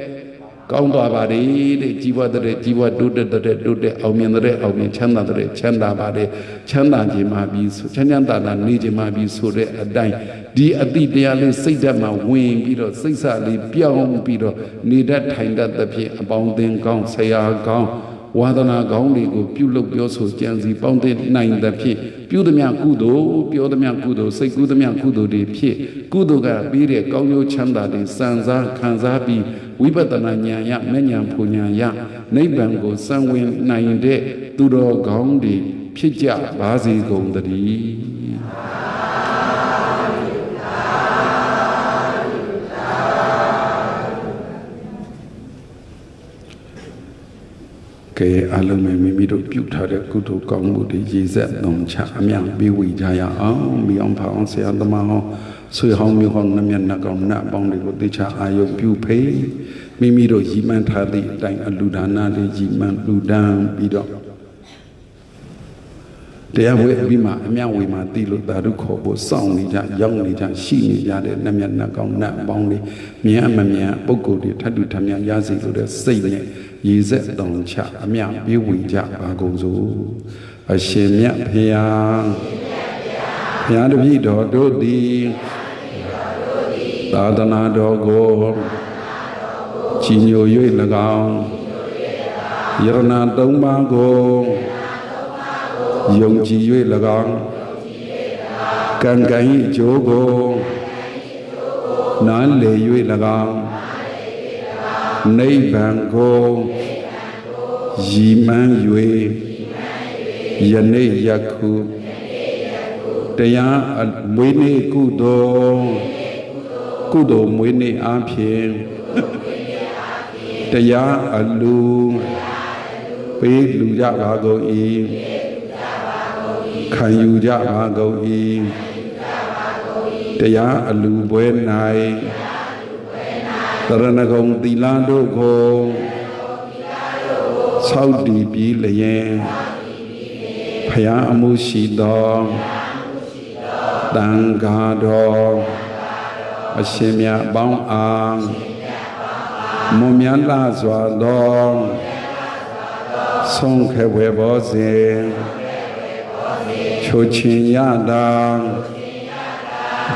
ကောင်းသွားပါလေတဲ့ကြီးပွားတဲ့ကြီးပွားတိုးတက်အောင်မြင်တဲ့အောင်မြင်ချမ်းသာတဲ့ချမ်းသာပါလေချမ်းသာခြင်းမှာပြီးချမ်းသာနေခြင်းမှာပြီးဆိုတဲ့အတိုင်းဒီအတိတရားလေးစိတ်ဓာတ်မှာဝင်ပြီးတော့စိတ်ဆလေးပြောင်းပြီးတော့နေတတ်ထိုင်တတ်သဖြင့်အပေါင်းအသင်းကောင်းဆရာကောင်းဝါဒနာကောင်းတွေကိုပြုလုပ်ပြောဆိုကြံစီပေါင်းတဲ့နိုင်သဖြင့်ပြုသမျှကုသိုလ်ပြောသမျှကုသိုလ်စိတ်ကူးသမျှကုသိုလ်တွေဖြစ်ကုသိုလ်ကပြီးတဲ့ကောင်းကျိုးချမ်းသာတွေစံစားခံစားပြီးဝိပဿနာဉာဏ်ရမဉဏ်ဖူဉာဏ်ရနိဗ္ဗာန်ကိုစံဝင်နိုင်တဲ့သူတော်ကောင်းတွေဖြစ်ကြပါစေကုန်သတည်းကဲအလုံးမဲ့မိမိတို့ပြုထားတဲ့ကုသိုလ်ကောင်းမှုတွေရည်စက်သွန်ချအမြတ်ပေးဝေကြရအောင်မိအောင်ဖောင်းဆရာသမားဟော ဆွေဟောင်းမျိုးဟောင်းနှမျက်နှာကောင်နတ်ပေါင်းတွေကိုတေချာအာယုပြုဖိမိမိတို့ရည်မှန်းထားသည့်အတိုင်းအလူဒါနလေးရည်မှန်းလူဒန်းပြီးတော့တရားဝဲပြီးမှအမြဝေမှာတည်လို့သာဓုခေါ်ဖို့စောင့်နေကြရောက်နေကြရှိနေကြတဲ့နှမျက်နှာကောင်နတ်ပေါင်းတွေမြတ်မမြတ်ပုဂ္ဂိုလ်တွေထပ်တူထမြရစီလို့တဲ့စိတ်နဲ့ရေစက်တောင်ချအမြပြေးဝင်ကြပါကုန်စို့အရှင်မြတ်ဖေယဘုရားတပည့်တော်တို့သည်သာသနာတော်ကိုကြီးညို၍၎င်းယရဏသုံးပါးကိုယုံကြည်၍၎င်းကံကံ၏အကျိုးကိုနားလည်၍၎င်းနိဗ္ဗာန်ကိုရည်မှန်း၍ယနေ့ယခုတရားမွေးနေ့ကုသိုလ်မွေးနေ့အားဖြင့်တရားအလူပေးလူကြပါကုန်၏ခံယူကြပါကုန်၏တရားအလူပွဲ၌သရဏဂုံသီလတို့ကိုဆောက်တည်ပြီးလျင်ဖယားအမှုရှိသောတန်ဃာတော်အရှင်မြတ်ပေါင်းအားမွန်မြတ်လှစွာသောဆုံးခဲဝဲဘောစဉ်ချိုချင်ရတာ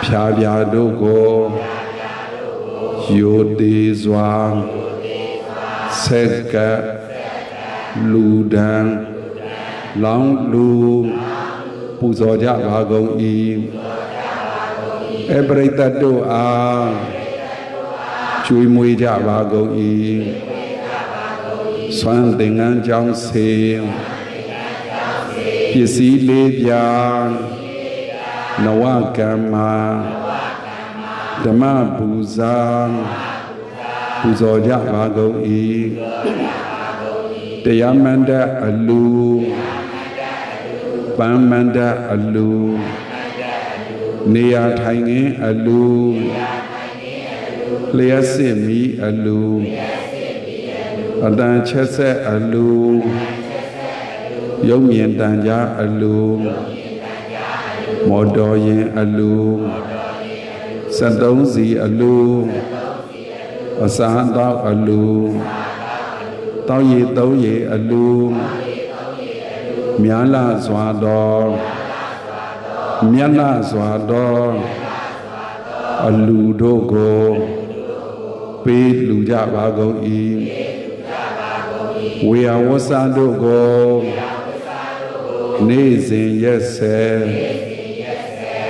ဖြာဖြာတို့ကိုယိုသေးစွာဆက်ကလူဒံလောင်းလူပူဇော်ကြပါကုန်၏အပရိသတ်တို့အားကျွေးမွေးကြပါကုန်၏ဆွမ်းသင်္ကန်းကြောင်းစေပစ္စည်းလေးပြာနဝကမ္မာဓမ္မပူဇာပူဇော်ကြပါကုန်၏တရားမန္တအလူပန်းမန္တအလူနေရာထိုင်ခင်းအလူလျှက်စစ်မီအလူအတန်ချက်ဆက်အလူရုပ်မြင်တန်ကြားအလူမော်တော်ယာဉ်အလူ73စီအလူအစားတောက်အလူတောက်ရည်သုံးရည်အလူမြတ်လာစွာတော်မြတ်လာစွာတော်အလူတို့ကိုပေးလူကြပါကုန်၏ဝေယဝဆာတို့ကိုနေ့စဉ်ရက်ဆက်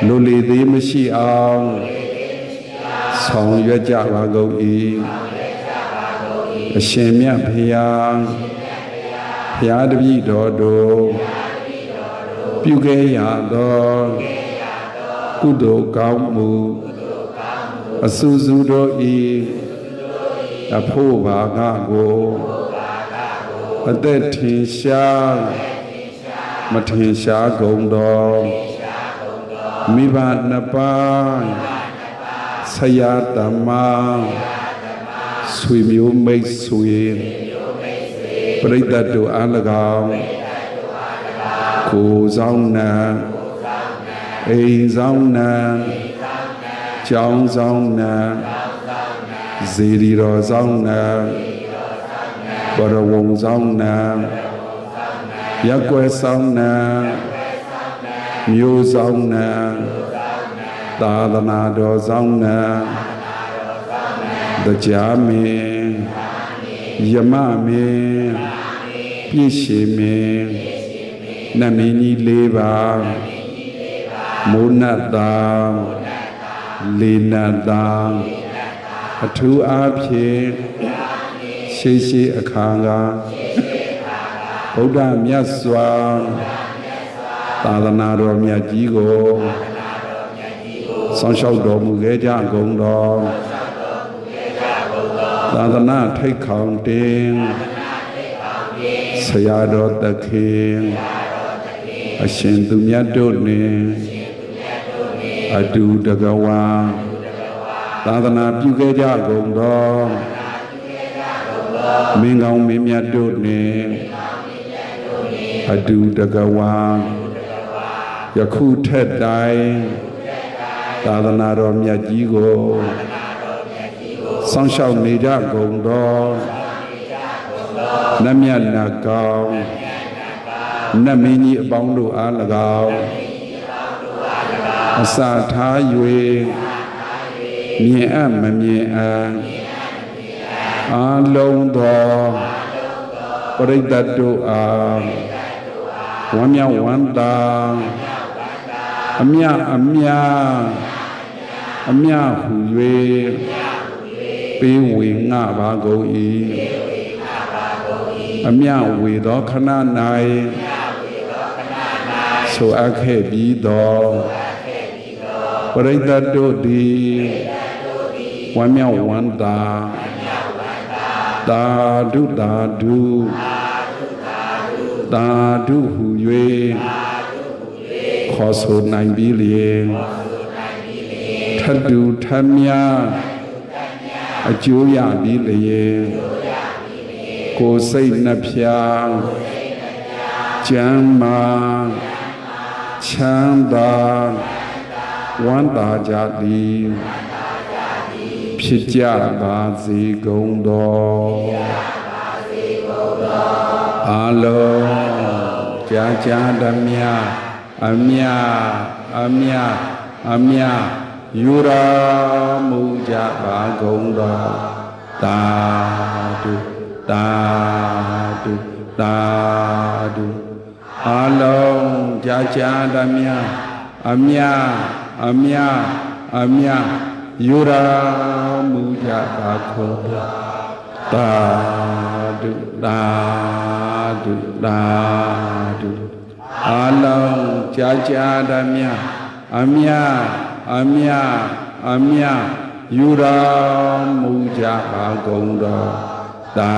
လူလီသေးမရှိအောင်ဆောင်ရွက်ကြပါကုန်၏အရှင်မြတ်ဖရာဘုရားတပည့်တော်တို့ပြုခဲ့ရသောကုသိုလ်ကောင်းမှုအဆူဆူတို့ဤအဖို့ဘာကကိုအသက်ထင်ရှားမထင်ရှားကုန်သောမိဘနှစ်ပါးဆရာတမဆွေမျိုးမိတ်ဆွေပရိသတ်တို့အား၎င်းကိုဆောင်နံအိမ်ဆောင်နံကျောင်းဆောင်နံဇေဒီတော်ဆောင်နံဘရဝံဆောင်နံရက်ွယ်ဆောင်နံမျိုးဆောင်နံသာသနာတော်ဆောင်နံတရားမင်းယမမင်းပြည့်ရှင်မင်းနတ်မင်းကြီး၄ပါးမိုးနတ်သားလေးနတ်သားအထူးအားဖြင့်ရှိအခါကဗုဒ္ဓမြတ်စွာသာသနာတော်မြတ်ကြီးကိုဆောင်ရှောက်တော်မူခဲ့ကြကုန်တော်သာသနာထိတ်ခေါင်တင်ဆရာတော်သခင်အရှင်သူမြတ်တို့နှင့် အတူတကဝံသာသနာပြုခဲ့ကြကုန်သောမင်းကောင်းမင်းမြတ်တို့နှင့်အတူတကဝံယခုထက်တိုင်သာသနာတော်မြတ်ကြီးကိုစောင့်ရှောက်နေကြကုန်သောနတ်မြတ်နာကောင်းနတ်မင်းကြီးအပေါင်းတို့အား၎င်းအစာထား၍မြင်အပ်မမြင်အပ်အာလုံးသောပရိသတ်တို့အားဝမ်းမြောက်ဝမ်းသာအမြဟု၍ပေးဝေငှပါကုန်၏အမြဝေသောခဏ၌ဆိုအပ်ခဲ့ပြီးသောပရိသတ်တို့သည်ဝမ်းမြောက်ဝမ်းသာသာဓုသာဓုသာဓုဟု၍ခေါ်ဆိုနိုင်ပြီးလျင်ထတူထမြအကျိုးရပြီးလျင်ကိုယ်စိတ်နှဖျားကျမ်းမာချမ်းသာဝမ်းသာကြသည်ဖြစ်ကြပါစေကုန်သောအလုံးကြာဓမြအမြယူရာမူကြပါကုန်သောသာဓုသာဓုသာဓုအလုံးကြာဓမြအမြယူရာမူကြပါကုန်သောသာဓုသာဓုသာဓုအလုံးကြာဓမြအမြယူရာမူကြပါကုန်သောသာ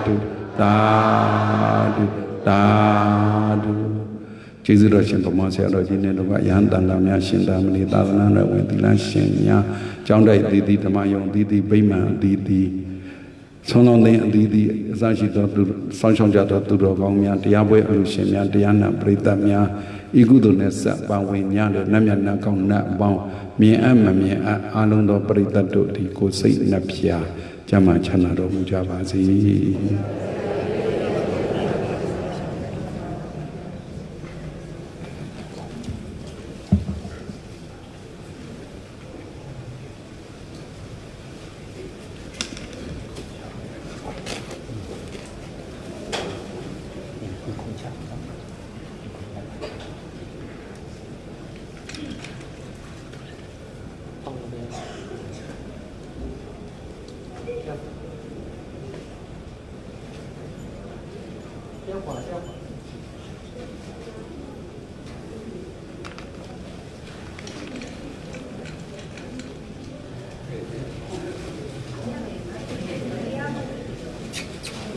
ဓုသာဓုသာဓုကျေးဇူးတော်ရှင်ဗမာဆရာတော်ကြီးနဲ့တို့ကယဟန်တန်ခါများရှင်သာမဏေသာသနာ့ဝင်သီလရှင်များကျောင်းတိုက်သီးသီးဓမ္မယုံသီးသီးဗိမာန်သီးသီးဆုံးလုံးသိအသီးသီးအစရှိသောသူစောင့်ရှောက်ကြသောသူတော်ကောင်းများတရားပွဲအလူရှင်များတရားနာပရိသတ်များဤကုသိုလ်နဲ့ဆက်ပါဝင်များတဲ့နတ်မြတ်နတ်ကောင်းနတ်အပေါင်းမြင်အပ်မမြင်အပ်အားလုံးသောပရိသတ်တို့ဒီကိုယ်စိတ်နှဖျားကျမ်းမာချမ်းသာတော်မူကြပါစေ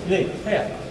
对，哎呀。